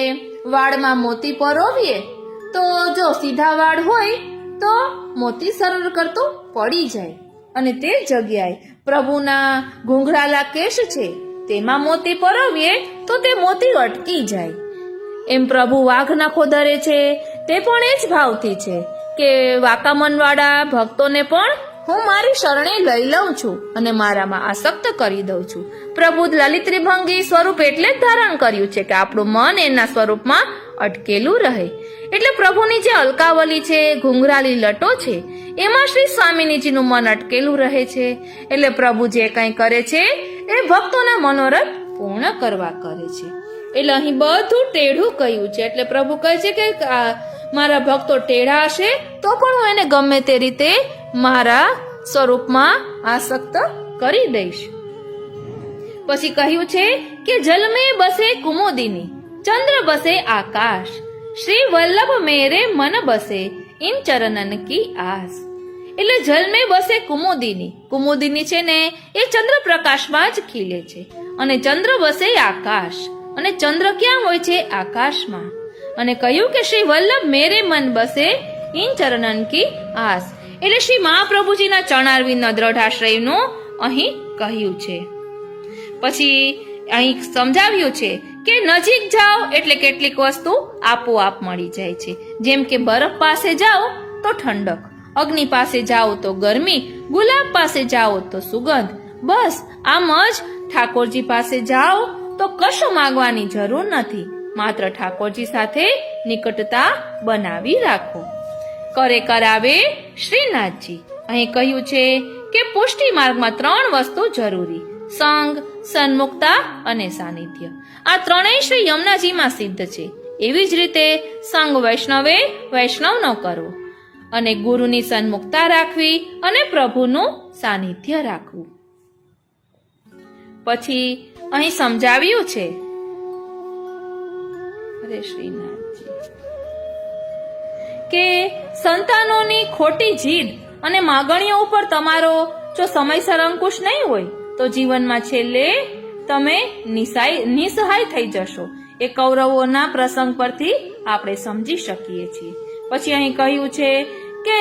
વાળમાં મોતી પરોવીએ તો જો સીધા વાળ હોય તો મોતી સરળ કરતો પડી જાય અને તે જગ્યાએ પ્રભુના ઘૂંઘરાલા કેશ છે તેમાં મોતી પરોવીએ તો તે મોતી અટકી જાય. એમ પ્રભુ વાઘ નખો ધરે છે તે પણ એ જ ભાવથી છે કે વાકામનવાળા ભક્તોને પણ હું મારી શરણે લઈ લઉં છું અને મારામાં આસક્ત કરી દઉં છું. પ્રભુ લલિત ત્રિભંગી સ્વરૂપ એટલે જ ધારણ કર્યું છે કે આપણું મન એના સ્વરૂપમાં અટકેલું રહે. એટલે પ્રભુની જે અલકાવલી છે, ઘુંઘરાલી લટો છે, એમાં શ્રી સ્વામિનીજીનું મન અટકેલું રહે છે. એટલે પ્રભુ જે કંઈ કરે છે એ ભક્તોના મનોરથ પૂર્ણ કરવા કરે છે. એટલે અહીં બધું ટેઢું કહ્યું છે. એટલે પ્રભુ કહે છે કે મારા ભક્તો ટેઢા હશે તો પણ હું એને ગમે તે રીતે મારા સ્વરૂપમાં આસક્ત કરી દઈશ. પછી કહ્યું છે કે જલ में बसे कुमुदिनी, चंद्र बसे आकाश, श्री वल्लभ मेरे मन बसे इन चरणन की आस. એટલે જલ में बसे कुमुदिनी, कुमुदिनी છે ને એ ચંદ્ર પ્રકાશમાં જ ખીલે છે અને ચંદ્ર બસે આકાશ, અને ચંદ્ર ક્યાં હોય છે? આકાશમાં. અને કહ્યું કે શ્રી વલ્લભ મેરે મન બસે ઇન ચરણન કી આસ. એટલે શ્રી મહાપ્રભુજીના ચરણારવિંદના દ્રઢાશ્રયનું અહીં કહ્યું છે. પછી અહીં સમજાવ્યું છે કે નજીક જાઓ એટલે કેટલીક વસ્તુ આપોઆપ મળી જાય છે. જેમ કે બરફ પાસે જાઓ તો ઠંડક, અગ્નિ પાસે જાઓ તો ગરમી, ગુલાબ પાસે જાઓ તો સુગંધ. બસ આમ જ ઠાકોરજી પાસે જાઓ તો કશું માંગવાની જરૂર નથી, માત્ર ઠાકોરજી સાથે નિકટતા બનાવી રાખો. કરે કરાવે શ્રીનાથજી. અહીં કહ્યું છે કે પુષ્ટિ માર્ગમાં 3 વસ્તુ જરૂરી: સંગ, સન્મુખતા અને સાનિધ્ય. આ ત્રણેય શ્રી યમુનાજીમાં સિદ્ધ છે. એવી જ રીતે સંગ વૈષ્ણવે વૈષ્ણવનો કરવો અને ગુરુની સન્મુખતા રાખવી અને પ્રભુનું સાનિધ્ય રાખવું. પછી અહીં સમજાવ્યું છે શ્રીનાથજી કે સંતાનોની ખોટી જીદ અને માગણીઓ ઉપર તમારો જો સમયસર અંકુશ નહીં હોય તો જીવનમાં છેલ્લે તમે નિસહાય થઈ જશો. એ કૌરવોના પ્રસંગ પરથી આપણે સમજી શકીએ છીએ. પછી અહીં કહ્યું છે કે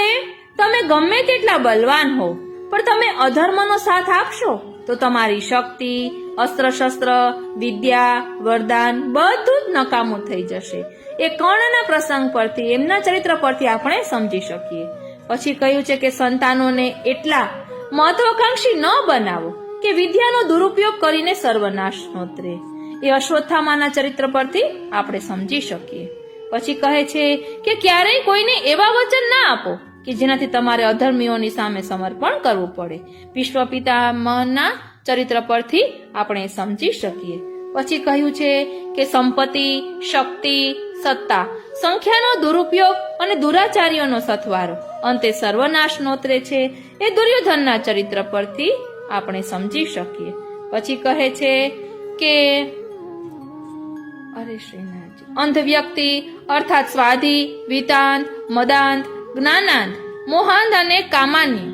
તમે ગમે તેટલા બલવાન હો પણ તમે અધર્મનો સાથ આપશો તો તમારી શક્તિ, અસ્ત્ર શસ્ત્ર, વિદ્યા, વરદાન બધું જ નકામું થઈ જશે. એ કર્ણના પ્રસંગ પરથી, એમના ચરિત્ર પરથી આપણે સમજી શકીએ. પછી કહ્યું છે કે સંતાનોને એટલા મહત્વાકાંક્ષી ન બનાવો કે વિદ્યાનો દુરુપયોગ કરીને સર્વનાશ નોતરે. એ અશ્વત્થામાના ચરિત્ર પરથી આપણે સમજી શકીએ. પછી કહે છે કે ક્યારેય કોઈને એવા વચન ના આપો કે જેનાથી તમારે અધર્મીઓની સામે સમર્પણ કરવું પડે. વિશ્વ પિતામહના ચરિત્ર પરથી આપણે સમજી શકીએ. પછી કહ્યું છે કે સંપત્તિ, શક્તિ, સત્તા, સંખ્યાનો દુરુપયોગ અને દુરાચારીઓનો સથવારો અંતે સર્વનાશ નોતરે છે. એ દુર્યોધનના ચરિત્ર પરથી આપણે સમજી શકીએ. પછી કહે છે કે અંધ વ્યક્તિ અર્થાત સ્વાધી, વિતાંત, મદાંત, જ્ઞાનાંત, મોહાંત અને કામાન્ય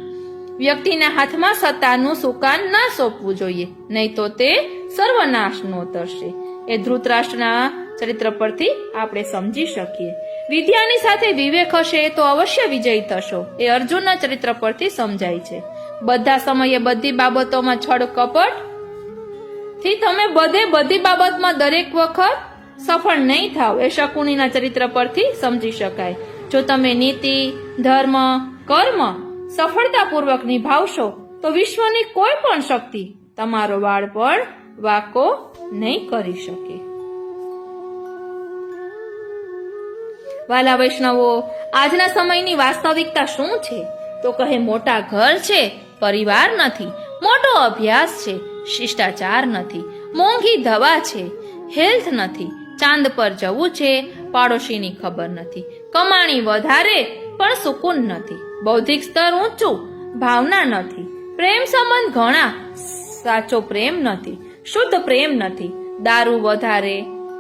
વ્યક્તિના હાથમાં સત્તાનું સુકાન ના સોંપવું જોઈએ, નહીં તો તે સર્વનાશ નોતરશે. એ ધૃતરાષ્ટ્રના ચરિત્ર પરથી આપણે સમજી શકીએ. વિદ્યાની સાથે વિવેક હશે તો અવશ્ય વિજયી થશો. એ અર્જુનના ચરિત્ર પરથી સમજાય છે. બધા સમયે બધી બાબતોમાં છળ કપટ થી તમે બધી બાબતમાં દરેક વખત સફળ નહીં થાવ એ શકુનીના ચરિત્ર પરથી સમજી શકાય. જો તમે નીતિ, ધર્મ, કર્મ સફળતાપૂર્વક નિભાવશો તો વિશ્વની કોઈ પણ શક્તિ તમારો વાળ પણ વાકો નહીં કરી શકે. વાલા વૈષ્ણવો, આજના સમયની વાસ્તવિકતા શું છે? તો કહે મોટા ઘર છે, પરિવાર નથી, મોટો અભ્યાસ છે, શિષ્ટાચાર નથી, મોંઘી દવા છે, હેલ્થ નથી, ચાંદ પર જવું છે, પાડોશીની ખબર નથી, કમાણી વધારે પણ સુકૂન નથી, બૌદ્ધિક સ્તર ઊંચું, ભાવના નથી, પ્રેમ સંબંધ ઘણા, સાચો પ્રેમ નથી, શુદ્ધ પ્રેમ નથી, દારૂ વધારે,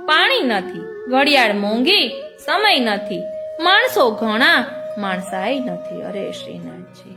પાણી નથી, ઘડિયાળ મોંઘી, સમય નથી, માણસો ઘણા, માણસાઈ નથી. અરે શ્રીનાથજી,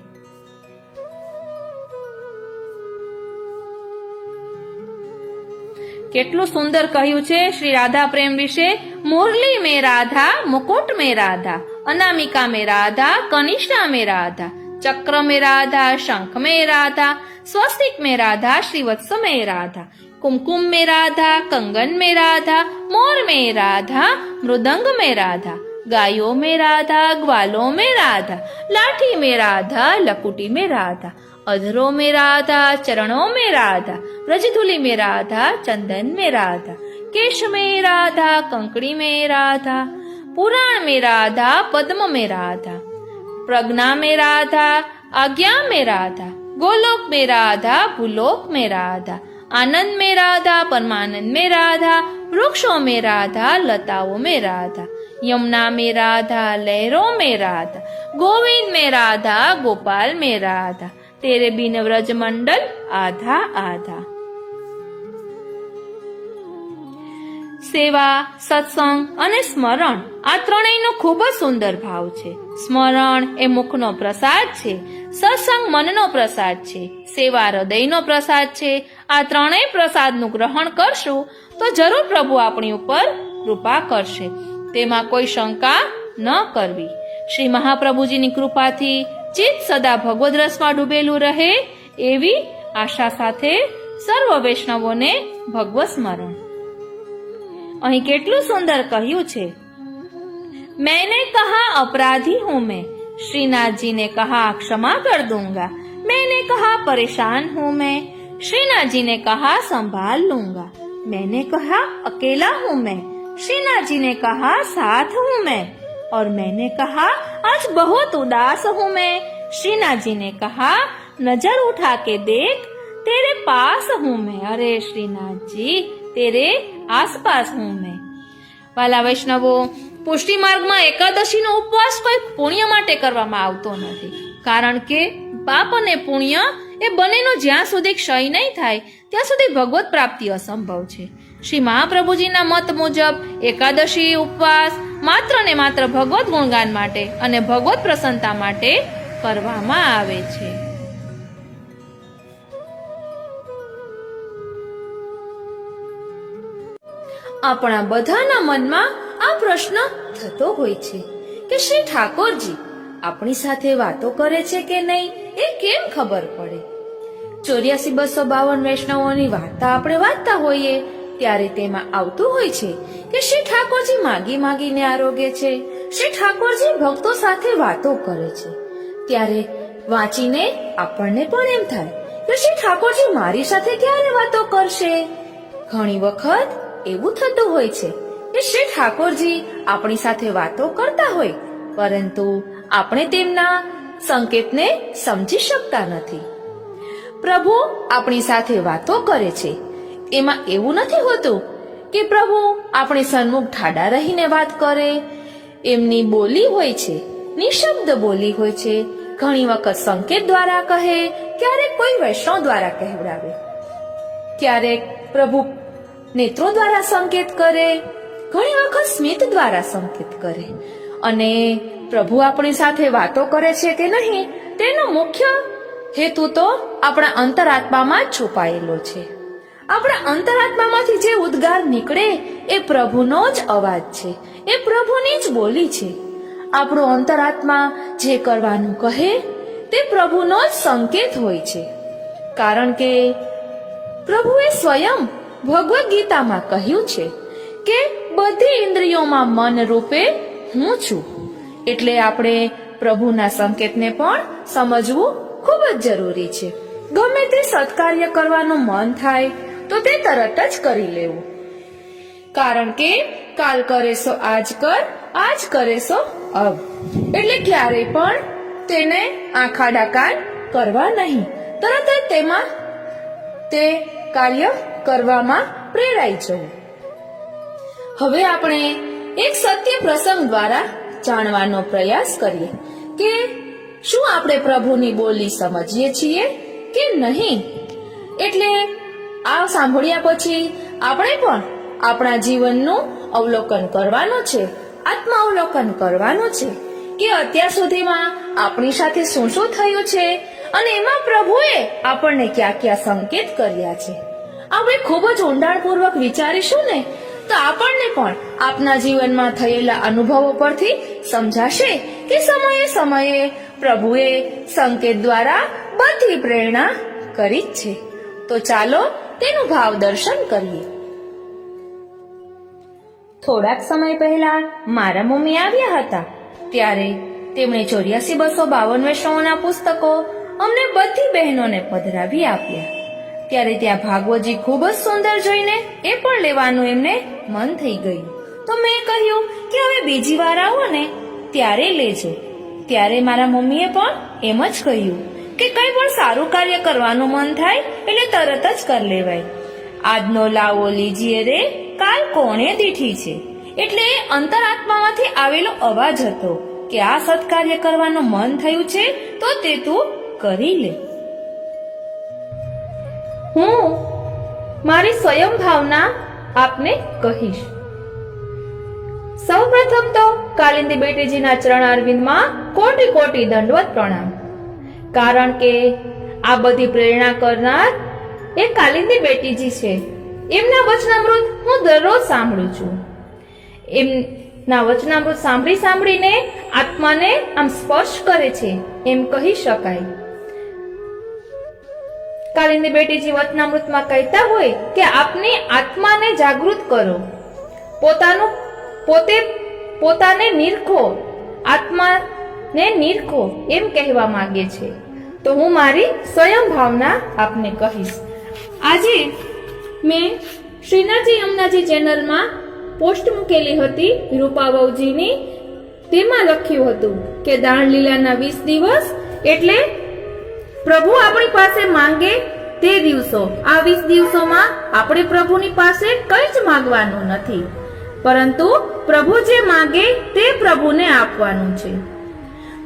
કેટલું સુંદર કહ્યું છે શ્રી રાધા પ્રેમ વિશે. મુરલી में राधा, मुकुट में राधा, अनामिका में राधा, कनिष्ठा में राधा, चक्र में राधा, शंख में राधा, स्वस्तिक में राधा, श्रीवत्स में राधा, कुमकुम में राधा, कंगन में राधा, मोर में राधा, मृदंग में राधा, गायों में राधा, ग्वालों में राधा, लाठी में राधा, लकुटी में राधा, अधरों में राधा, चरणों में राधा, ब्रजधुली में राधा, चंदन में राधा, केश में राधा, कंकड़ी में राधा, पुराण में राधा, पद्म में राधा, प्रज्ञा में राधा, आज्ञा में राधा, गोलोक में राधा, भूलोक में राधा, आनंद में राधा, परमानंद में राधा, वृक्षों में राधा, लताओं में राधा, यमुना में राधा, लहरों में राधा, गोविंद में राधा, गोपाल में राधा, तेरे बिन व्रज मंडल आधा आधा. સેવા, સત્સંગ અને સ્મરણ આ ત્રણેયનો ખૂબ જ સુંદર ભાવ છે. સ્મરણ એ મુખનો પ્રસાદ છે, સત્સંગ મનનો પ્રસાદ છે, સેવા હૃદયનો પ્રસાદ છે. આ ત્રણેય પ્રસાદનું ગ્રહણ કરશું તો જરૂર પ્રભુ આપણી ઉપર કૃપા કરશે, તેમાં કોઈ શંકા ન કરવી. શ્રી મહાપ્રભુજીની કૃપાથી ચિત્ત સદા ભગવદ રસમાં ડૂબેલું રહે એવી આશા સાથે સર્વ વૈષ્ણવોને ભગવત સ્મરણ. અહીં કેટલું સુંદર કહ્યું છે. मैंने कहा अपराधी हूं मैं, श्रीनाथ जी ने कहा क्षमा कर दूंगा. मैंने कहा परेशान हूं मैं, श्रीनाथ जी ने कहा संभाल लूंगा. मैंने कहा अकेला हूं मैं, श्रीनाथ जी ने कहा साथ हूं मैं. और मैंने कहा आज बहुत उदास हूं मैं, श्रीनाथ जी ने कहा नजर उठा के देख तेरे पास हूं मैं. अरे श्रीनाथ जी, तेरे आसपास हूं मैं. વાલા વૈષ્ણવો, પુષ્ટિ માર્ગમાં એકાદશીનો ઉપવાસ કોઈ પુણ્ય માટે કરવામાં આવતો નથી, કારણ કે પાપ અને પુણ્ય એ બંનેનો જ્યાં સુધી ક્ષય નહીં થાય ત્યાં સુધી ભગવત પ્રાપ્તિ અસંભવ છે. શ્રી મહાપ્રભુજીના મત મુજબ એકાદશી ઉપવાસ માત્ર ને માત્ર ભગવત ગુણગાન માટે અને ભગવત પ્રસન્નતા માટે કરવામાં આવે છે. આપણા બધાના મનમાં આ પ્રશ્ન થતો હોય છે કે શ્રી ઠાકોરજી આપણી સાથે વાતો કરે છે કે નહીં એ કેમ ખબર પડે? 84,252 વૈષ્ણવોની વાર્તા આપણે વાંચતા હોઈએ ત્યારે તેમાં આવતું હોય છે કે શ્રી ઠાકોરજી માગી માગીને આરોગ્ય છે, શ્રી ઠાકોરજી ભક્તો સાથે વાતો કરે છે. ત્યારે વાંચીને આપણને પણ એમ થાય કે શ્રી ઠાકોરજી મારી સાથે ક્યારે વાતો કરશે? ઘણી વખત એવું થતું હોય છે કે શ્રી ઠાકોરજી આપણી સાથે વાતો કરતા હોય, પરંતુ આપણે તેમના સંકેતને સમજી શકતા નથી. પ્રભુ આપણી સાથે વાતો કરે છે એમાં એવું નથી હોતું કે પ્રભુ આપણી સન્મુખ ઠાડા રહીને વાત કરે. એમની બોલી હોય છે, નિશબ્દ બોલી હોય છે. ઘણી વખત સંકેત દ્વારા કહે, ક્યારેક કોઈ વૈષ્ણવ દ્વારા કહેવડાવે, ક્યારેક પ્રભુ નેત્રો દ્વારા સંકેત કરે, ઘણી વખત સ્મિત દ્વારા સંકેત કરે. અને પ્રભુ આપણી સાથે વાતો કરે છે કે નહીં તેનો મુખ્ય હેતુ તો આપણા અંતરાત્મામાં જ છુપાયેલો છે. આપણા અંતરાત્મામાંથી જે ઉદ્ગાર નીકળે એ પ્રભુનો જ અવાજ છે, એ પ્રભુની જ બોલી છે. આપણો અંતરાત્મા જે કરવાનું કહે તે પ્રભુનો જ સંકેત હોય છે, કારણ કે પ્રભુએ સ્વયં ભગવદ્ ગીતામાં કહ્યું છે કે બધી ઇન્દ્રિયોમાં મન રૂપે હું છું. એટલે આપણે પ્રભુના સંકેતને પણ સમજવું ખૂબ જ જરૂરી છે. ગમે તે સત્કાર્ય કરવાનું મન થાય તો તે તરત જ કરી લેવું, કારણ કે કાલ કરે સો આજ કર, આજ કરે સો અબ. એટલે ક્યારેય પણ તેને આંખા ડાકાર કરવા નહીં, તરત જ તેમાં તે કાર્ય કરવામાં પ્રેરાઈ જવું. હવે આપણે એક સત્ય પ્રસંગ દ્વારા જાણવાનો પ્રયાસ કરીએ કે શું આપણે પ્રભુની બોલી સમજીએ છીએ કે નહીં. એટલે આ સાંભળ્યા પછી આપણે પણ આપણા જીવનનું અવલોકન કરવાનું છે, આત્માવલોકન કરવાનું છે કે અત્યાર સુધીમાં આપણી સાથે શું શું થયું છે અને એમાં પ્રભુએ આપણને કયા કયા સંકેત કર્યા છે. આપણે ખૂબ જ ઊંડાણપૂર્વક વિચારીશું ને તો આપણને પણ આપના જીવનમાં થયેલા અનુભવો પરથી સમજાશે કે સમયે સમયે પ્રભુએ સંકેત દ્વારા બધી પ્રેરણા કરી જ છે. તો ચાલો તેનું ભાવ દર્શન કરીએ. થોડાક સમય પહેલા મારા મમ્મી આવ્યા હતા, ત્યારે તેમણે 84,252 વૈષ્ણવોના પુસ્તકો અમને બધી બહેનોને પધરાવી આપ્યા. ત્યારે ત્યાં ભાગવતજી ખૂબ જ સુંદર જોઈને એ પણ લેવાનું એમને મન થઈ ગયું. તો મેં કહ્યું કે હવે બીજી વાર આવો ને ત્યારે લેજો. ત્યારે મારા મમ્મીએ પણ એમ જ કહ્યું કે કંઈ પણ સારું કાર્ય કરવાનું મન થાય એટલે તરત જ કરી લેવાય. આજનો લાવો લીજીએ રે, કાલ કોણે દીઠી છે. એટલે અંતરાત્મામાંથી આવેલો અવાજ હતો કે આ સત્કાર્ય કરવાનું મન થયું છે તો તે તું કરી લે. હું મારી સ્વયં ભાવના આપને કહીશ. સૌપ્રથમ તો કાલિંદી બેટીજીના ચરણારવિંદમાં કોટી કોટી દંડવત પ્રણામ. કારણ કે આ બધી પ્રેરણા કરનાર એ કાલિંદી બેટીજી છે. એમના વચનામૃત હું દરરોજ સાંભળું છું. એમના વચનામૃત સાંભળી સાંભળીને આત્માને આમ સ્પર્શ કરે છે એમ કહી શકાય. કાલિંદી બેટીજી વચનામૃતમાં કહેતા હોય કે આપની આત્માને જાગૃત કરો, પોતાને નિરખો, આત્માને નિરખો એમ કહેવા માંગે છે. તો હું મારી સ્વયં ભાવના આપને કહીશ. આજે મેં શ્રીનાથજી યમુનાજી ચેનલમાં પોસ્ટ મૂકેલી હતી રૂપાવવજીની. તેમાં લખ્યું હતું કે દાણ લીલાના 20 દિવસ એટલે પ્રભુ આપણી પાસે માંગે તે દિવસો. આ 20 દિવસોમાં આપણે પ્રભુની પાસે કંઈ જ માંગવાનું નથી, પરંતુ પ્રભુ જે માંગે તે પ્રભુને આપવાનું છે.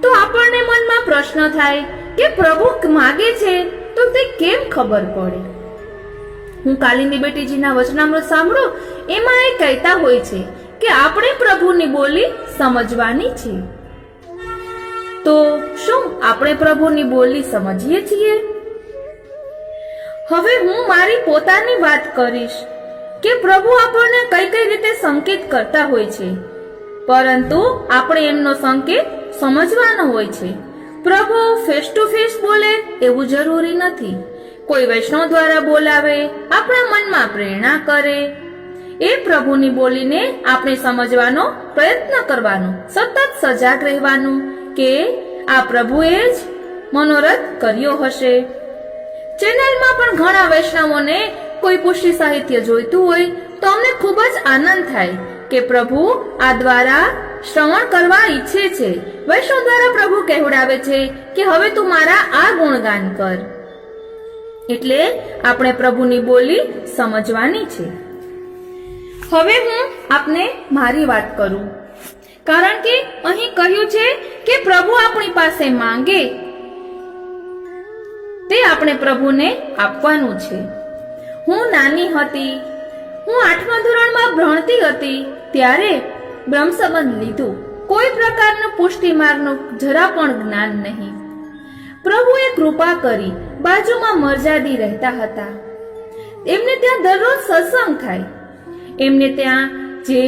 તો આપણને મનમાં પ્રશ્ન થાય કે પ્રભુ માંગે છે તો તે કેમ ખબર પડે. હું કાલિંદી બેટીજીના વચનામૃત સાંભળું એમાં એ કહેતા હોય છે કે આપણે પ્રભુની બોલી સમજવાની છે. તો શું આપણે પ્રભુની બોલી સમજીએ છીએ? હવે હું મારી પોતાની વાત કરીશ કે પ્રભુ આપણને કઈ કઈ રીતે સંકેત કરતા હોય છે, પરંતુ આપણે એમનો સંકેત સમજવાનો હોય છે. પ્રભુ ફેસ ટુ ફેસ બોલે એવું જરૂરી નથી. કોઈ વૈષ્ણવ દ્વારા બોલાવે, આપણા મનમાં પ્રેરણા કરે, એ પ્રભુની બોલીને આપણે સમજવાનો પ્રયત્ન કરવાનો, સતત સજાગ રહેવાનું કે આ પ્રભુએ જ મનોરથ કર્યો હશે. ચેનલમાં પણ ઘણા વૈષ્ણવોને કોઈ પુષ્ટિ સાહિત્ય જોઈતું હોય તો અમને ખૂબ જ આનંદ થાય કે પ્રભુ આ દ્વારા શ્રવણ કરવા ઈચ્છે છે. વૈષ્ણવ દ્વારા પ્રભુ કહેવડાવે છે કે હવે તું મારા આ ગુણગાન કર. એટલે આપણે પ્રભુની બોલી સમજવાની છે. હવે હું આપને મારી વાત કરું, કારણ કે અહીં કહ્યું છે કે પ્રભુ આપણી પાસે માંગે તે આપણે પ્રભુને આપવાનું છે. હું નાની હતી, હું 8મા ધોરણમાં ભણતી હતી ત્યારે બ્રહ્મસંબંધ લીધું. કોઈ પ્રકારનું પુષ્ટિ માર્ગનું જરા પણ જ્ઞાન નહીં. પ્રભુએ કૃપા કરી, બાજુમાં મરજાદી રહેતા હતા. એમને ત્યાં દરરોજ સત્સંગ થાય. એમને ત્યાં જે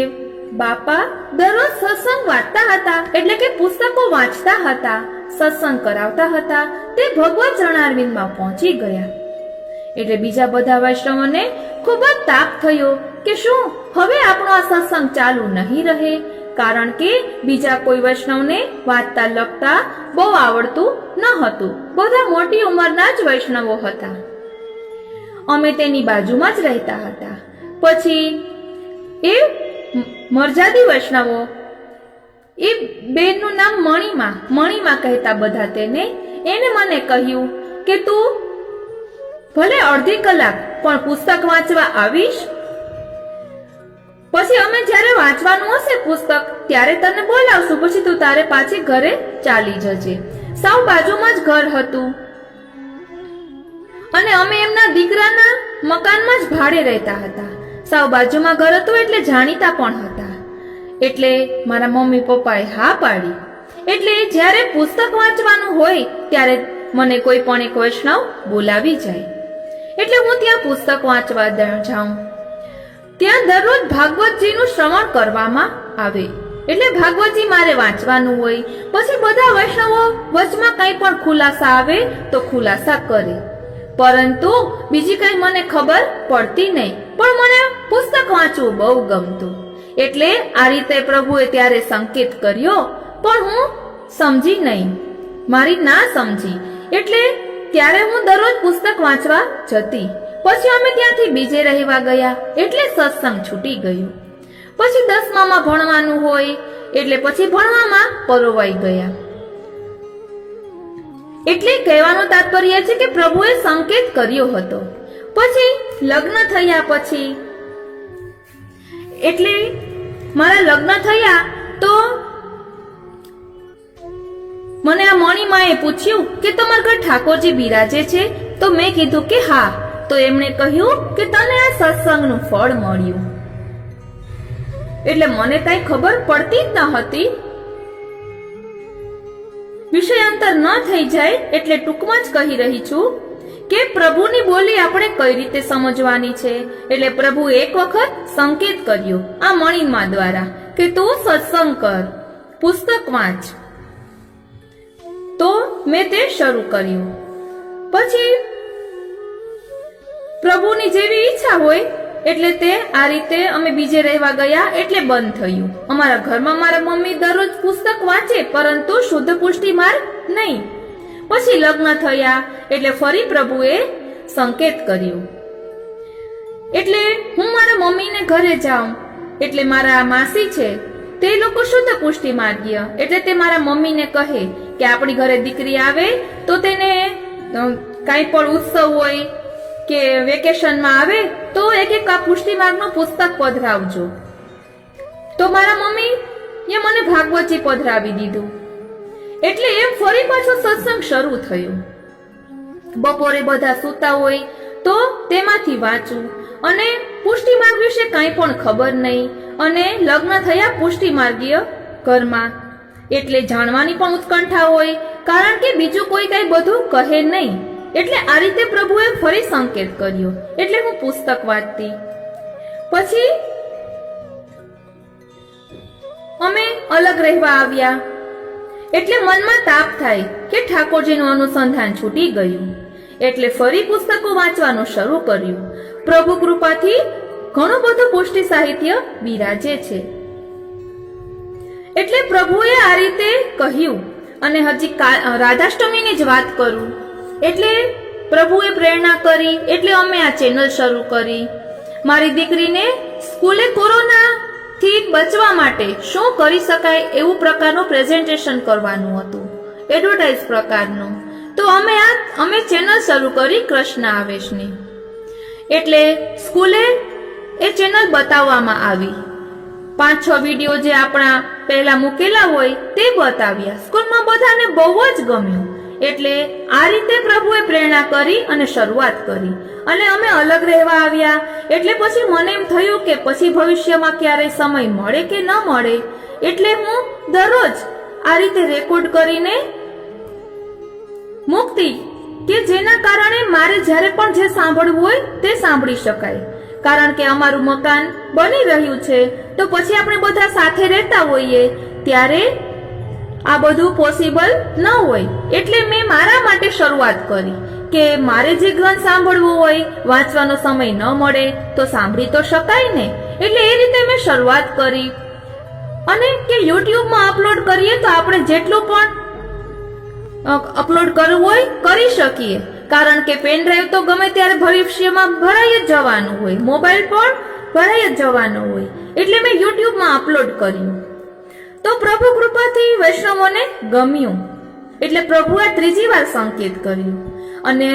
બાપા દરરોજ સત્સંગ વાંચતા હતા, એટલે કે પુસ્તકો વાંચતા હતા, સત્સંગ કરાવતા હતા, તે ભગવત ચરણારવિંદમાં પહોંચી ગયા. એટલે બીજા બધા વૈષ્ણવોને ખૂબ જ તાપ થયો કે શું હવે આપણો આ સત્સંગ ચાલુ નહીં રહે, કારણ કે બીજા કોઈ વૈષ્ણવને વાંચતા લખતા બહુ આવડતું ન હતું. બધા મોટી ઉંમરના જ વૈષ્ણવો હતા. અમે તેની બાજુમાં જ રહેતા હતા. પછી એ મરજાદી વૈષ્ણવો, એ બેનનું નામ મણીમાં કહેતા બધા તેને. એને મને કહ્યું કે તું ભલે અડધી કલાક પણ પુસ્તક વાંચવા આવીશ. પછી અમે જ્યારે વાંચવાનું હશે પુસ્તક ત્યારે તને બોલાવશું, પછી તું તારે પાછી ઘરે ચાલી જજે. સાવ બાજુમાં જ ઘર હતું અને અમે એમના દીકરાના મકાનમાં જ ભાડે રહેતા હતા. સાવ બાજુમાં ઘર હતું એટલે જાણીતા પણ હતા. એટલે મારા મમ્મી પપ્પાએ હા પાડી. એટલે જ્યારે પુસ્તક વાંચવાનું હોય ત્યારે મને કોઈ પણ એક વૈષ્ણવ બોલાવી જાય એટલે હું ત્યાં પુસ્તક વાંચવા જાઉં. ત્યાં દરરોજ ભાગવતજીનું શ્રવણ કરવામાં આવે એટલે ભાગવતજી મારે વાંચવાનું હોય. પછી બધા વૈષ્ણવો વચમાં કંઈ પણ ખુલાસા આવે તો ખુલાસા કરે, પરંતુ બીજી કઈ મને ખબર પડતી નહીં. પણ મને પુસ્તક વાંચવું બહુ ગમતું. એટલે આ રીતે પ્રભુએ ત્યારે સંકેત કર્યો, પણ હું સમજી નહીં, મારી ના સમજી. એટલે ત્યારે હું દરરોજ પુસ્તક વાંચવા જતી. પછી અમે ત્યાંથી બીજે રહેવા ગયા એટલે સત્સંગ છૂટી ગયું. પછી 10મામાં ભણવાનું હોય એટલે પછી ભણવામાં પરોવાઈ ગયા. એટલે કહેવાનું તાત્પર્ય છે કે પ્રભુએ સંકેત કર્યો હતો. પછી લગ્ન થયા પછી, એટલે મારા લગ્ન થયા તો મને આ મણીમાએ પૂછ્યું કે તમારા ઘર ઠાકોરજી બિરાજે છે? તો મેં કીધું કે હા. તો એમણે કહ્યું કે તને આ સત્સંગનું ફળ મળ્યું. એટલે મને કઈ ખબર પડતી જ ન હતી. વિષયાંતર ન થઈ જાય એટલે ટૂંકમાં જ કહી રહી છું કે પ્રભુની બોલી આપણે કઈ રીતે સમજવાની છે. એટલે પ્રભુ એક વખત સંકેત કર્યો આ મણીમા દ્વારા કે તું સત્સંગ કર, પુસ્તક વાંચ. તો મેં તે શરૂ કર્યું. પછી પ્રભુની જેવી ઈચ્છા હોય એટલે તે આ રીતે અમે બીજે રહેવા ગયા એટલે બંધ થયું. અમારા ઘરમાં મારા મમ્મી દરરોજ પુસ્તક વાંચે પરંતુ શુદ્ધ પુષ્ટિ માર્ગ નહીં. પછી લગ્ન થયા એટલે ફરી પ્રભુએ સંકેત કર્યો. એટલે હું મારા મમ્મીને ઘરે જાઉં એટલે મારા માસી છે તે લોકો શુદ્ધ પુષ્ટિ માર્ગીય. એટલે તે મારા મમ્મીને કહે કે આપણી ઘરે દીકરી આવે તો તેને કાંઈ પણ ઉત્સવ હોય કે વેકેશનમાં આવે તો એક આ પુષ્ટિ માર્ગનું પુસ્તક પધરાવજો. તો મારા મમ્મી એ મને ભાગવતજી પધરાવી દીધું. એટલે એમ ફરી પાછો સત્સંગ શરૂ થયો. બપોરે બધા સૂતા હોય તો તેમાંથી વાંચું અને પુષ્ટિ માર્ગ વિશે કાંઈ પણ ખબર નહીં. અને લગ્ન થયા પુષ્ટિ માર્ગીય ઘરમાં એટલે જાણવાની પણ ઉત્કંઠા હોય, કારણ કે બીજું કોઈ કઈ બધું કહે નહીં. એટલે આ રીતે પ્રભુએ ફરી સંકેત કર્યો એટલે હું પુસ્તક વાંચતી. પછી અમે અલગ રહેવા આવ્યા એટલે મનમાં તાપ થાય કે ઠાકોરજીનું અનુસંધાન છૂટી ગયું. એટલે ફરી પુસ્તકો વાંચવાનું શરૂ કર્યું. પ્રભુ કૃપાથી ઘણું બધું પુષ્ટિ સાહિત્ય બિરાજે છે. એટલે પ્રભુએ આ રીતે કહ્યું. અને હજી રાધાષ્ટમીની જ વાત કરું એટલે પ્રભુએ પ્રેરણા કરી એટલે અમે આ ચેનલ શરૂ કરી. મારી દીકરીને સ્કૂલે કોરોના થી બચવા માટે શું કરી શકાય એવું પ્રકારનું પ્રેઝન્ટેશન કરવાનું હતું, એડવર્ટાઇઝ પ્રકારનું. તો અમે ચેનલ શરૂ કરી કૃષ્ણ આવેશની. એટલે સ્કૂલે એ ચેનલ બતાવવામાં આવી. 5-6 વિડીયો જે આપણા પહેલા મૂકેલા હોય તે બતાવ્યા. સ્કૂલમાં બધાને બહુ જ ગમ્યું. એટલે આ રીતે પ્રભુએ પ્રેરણા કરી અને શરૂઆત કરી અને અમે અલગ રહેવા આવ્યા. એટલે પછી મને એમ થયું કે પછી ભવિષ્યમાં ક્યારેય સમય મળે કે ન મળે એટલે હું દરરોજ આ રીતે રેકોર્ડ કરીને મૂકતી કે જેના કારણે મારે જ્યારે પણ જે સાંભળવું હોય તે સાંભળી શકાય. કારણ કે અમારું મકાન બની રહ્યું છે તો પછી આપણે બધા સાથે રહેતા હોઈએ ત્યારે આ બધું પોસિબલ ન હોય. એટલે મેં મારા માટે શરૂઆત કરી કે મારે જે ગ્રંથ સાંભળવું હોય, વાંચવાનો સમય ન મળે તો સાંભળી તો શકાય ને. એટલે એ રીતે મેં શરૂઆત કરી. અને કે યુટ્યુબમાં અપલોડ કરીએ તો આપણે જેટલું પણ અપલોડ કરવું હોય કરી શકીએ, કારણ કે પેન ડ્રાઈવ તો ગમે ત્યારે ભવિષ્યમાં ભરાઈ જ જવાનું હોય, મોબાઈલ પણ ભરાઈ જ જવાનો હોય. એટલે મેં યુટ્યુબમાં અપલોડ કર્યું. તો પ્રભુ કૃપાથી વૈષ્ણવોને ગમ્યું, એટલે પ્રભુએ ત્રીજી વાર સંકેત કર્યું. અને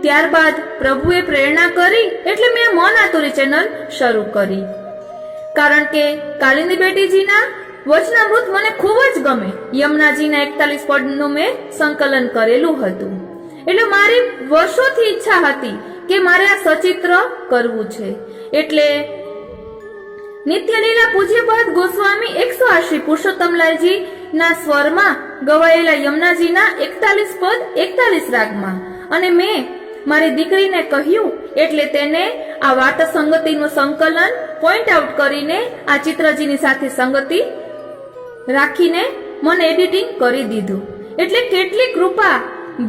ત્યારબાદ પ્રભુએ પ્રેરણા કરી એટલે મેં મન આતુરી ચેનલ શરૂ કરી, કારણ કે કાલિંદી બેટીજીના વચનામૃત મને ખૂબ જ ગમે. યમુનાજીના 41 પદનું મેં સંકલન કરેલું હતું. એટલે મારી વર્ષોથી ઈચ્છા હતી કે મારે આ સચિત્ર કરવું છે. એટલે નિત્યલીલા પૂજ્યપાદ ગોસ્વામી 108 પુરુષોત્તમલાલજી ના સ્વરમાં ગવાયેલા યમુનાજીના 41 પદ 41 રાગમાં. અને મેં મારી દીકરીને કહ્યું, એટલે તેને આ વાર્તા સંગતિનું સંકલન પોઈન્ટ આઉટ કરીને આ ચિત્રજીની સાથે સંગતિ રાખીને મને એડિટિંગ કરી દીધું. એટલે કેટલી કૃપા,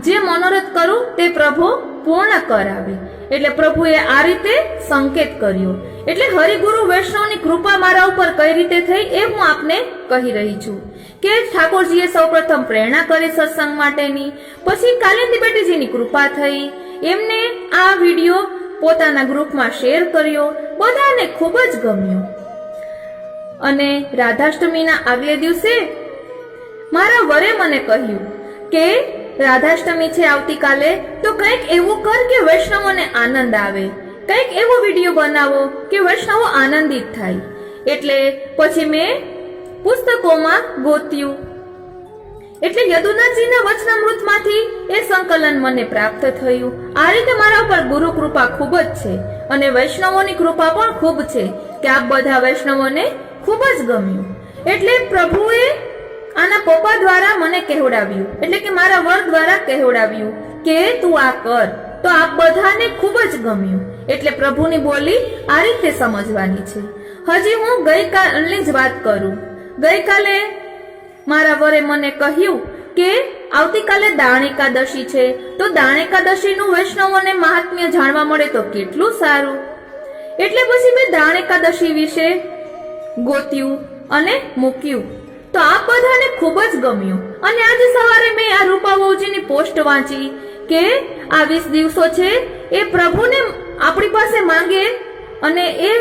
જે મનોરથ કરું તે પ્રભુ પૂર્ણ કરાવે. એટલે પ્રભુએ આ રીતે સંકેત કર્યો. એટલે હરિગુરુ વૈષ્ણવની કૃપા મારા ઉપર કઈ રીતે થઈ એ હું આપને કહી રહી છું. કે ઠાકોરજીએ સૌપ્રથમ પ્રેરણા કરી સત્સંગ માટેની, પછી કાલિંદી બેટીજીની કૃપા થઈ, એમને આ વિડીયો પોતાના ગ્રુપમાં શેર કર્યો, બધાને ખૂબ જ ગમ્યો. અને રાધાષ્ટમીના આગલે દિવસે મારા વરે મને કહ્યું કે રાધાષ્ટમી છે આવતીકાલે, તો કંઈક એવું કર કે વૈષ્ણવોને આનંદ આવે, કંઈક એવો વિડીયો બનાવો કે વૈષ્ણવો આનંદિત થાય. એટલે પછી મેં પુસ્તકોમાં ગોત્યું. એટલે યદુનાથજીના વચનામૃતમાંથી એ સંકલન મને પ્રાપ્ત થયું. આ રીતે મારા ઉપર ગુરુ કૃપા ખૂબ જ છે, અને વૈષ્ણવોની કૃપા પણ ખૂબ છે કે આ બધા વૈષ્ણવોને ખૂબ જ ગમ્યું. એટલે પ્રભુએ આના પપ્પા દ્વારા મને કહેવડાવ્યું, એટલે કે મારા વર દ્વારા કહેવડાવ્યું કે તું આ કર, તો આ બધાને ખૂબ જ ગમ્યું. એટલે પ્રભુની બોલી આ રીતે સમજવાની છે. હજી હું ગઈકાલની જ વાત કરું. ગઈકાલે મારા વરે મને કહ્યું કે આવતીકાલે દાણ એકાદશી છે, તો દાણ એકાદશીનું વૈષ્ણવોને મહાત્મ્ય જાણવા મળે તો કેટલું સારું. એટલે પછી મેં દાણ એકાદશી વિશે ગોત્યું અને મૂક્યું. તો આ બધાને ખૂબ જ ગમ્યું. અને આજે સવારે મેં આ રૂપાવોજીની પોસ્ટ વાંચી કે આ 20 દિવસો છે એ પ્રભુને આપણી પાસે માંગે અને એ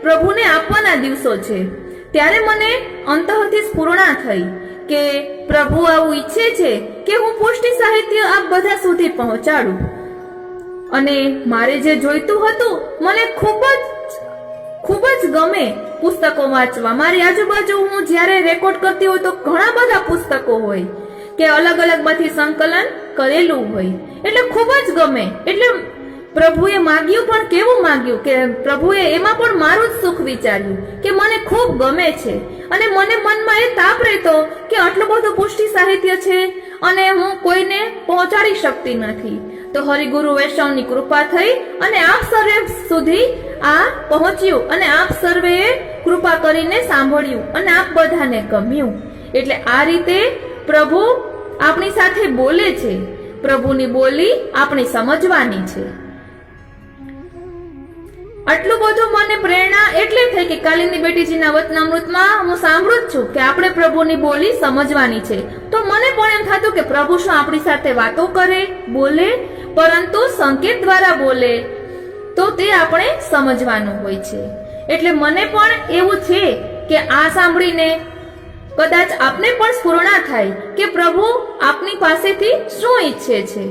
પ્રભુને આપવાના દિવસો છે. ત્યારે મને અંતઃથી સ્ફુરણા થઈ કે પ્રભુ આવું ઈચ્છે છે કે હું પુષ્ટિ સાહિત્ય આપ બધા સુધી પહોંચાડું. અને મારે જે જોઈતું હતું, મને ખૂબ જ ગમે પુસ્તકો વાંચવા. મારી આજુબાજુ હું જ્યારે રેકોર્ડ કરતી હોય તો ઘણા બધા પુસ્તકો હોય કે અલગ અલગ માંથી સંકલન કરેલું હોય, એટલે ખૂબ જ ગમે. એટલે પ્રભુએ માગ્યું પણ કેવું માગ્યું કે પ્રભુએ એમાં પણ મારું જ સુખ વિચાર્યું કે મને ખૂબ ગમે છે. અને મને મનમાં એ તાપ રહેતો કે આટલું બધું પુષ્ટિ સાહિત્ય છે અને હું કોઈને પહોંચાડી શકતી નથી. તો હરિગુરુ વૈષ્ણવની કૃપા થઈ અને આપ સર્વે સુધી આ પહોંચ્યું, અને આપ સર્વેએ કૃપા કરીને સાંભળ્યું અને આપ બધાને ગમ્યું. એટલે આ રીતે પ્રભુ આપણી સાથે બોલે છે. પ્રભુની બોલી આપણે સમજવાની છે. આટલું બધું મને પ્રેરણા એટલે થઈ કે કાલિંદી બેટીજીના વચનામૃતમાં હું સાંભળું જ છું કે આપણે પ્રભુની બોલી સમજવાની છે. તો મને પણ એમ થતું કે પ્રભુ શું આપણી સાથે વાતો કરે, બોલે, પરંતુ સંકેત દ્વારા બોલે, તો તે આપણે સમજવાનું હોય છે. એટલે મને પણ એવું છે કે આ સાંભળીને કદાચ આપને પણ સ્ફુરણા થાય કે પ્રભુ આપની પાસેથી શું ઈચ્છે છે.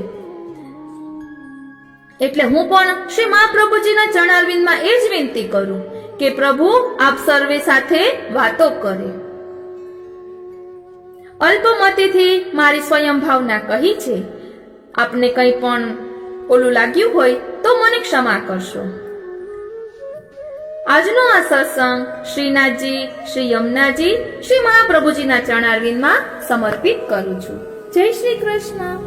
એટલે હું પણ શ્રી મહાપ્રભુજીના ચરણારવિંદમાં એ જ વિનંતી કરું કે પ્રભુ આપ સર્વે સાથે વાતો કરે. અલ્પમતીથી મારી સ્વયં ભાવના કહી છે. આપને કંઈ પણ ઓલું લાગ્યું હોય તો મને ક્ષમા કરશો. આજનો આ સત્સંગ શ્રીનાથજી, શ્રી યમુનાજી, શ્રી મહાપ્રભુજીના ચરણારવિંદમાં સમર્પિત કરું છું. જય શ્રી કૃષ્ણ.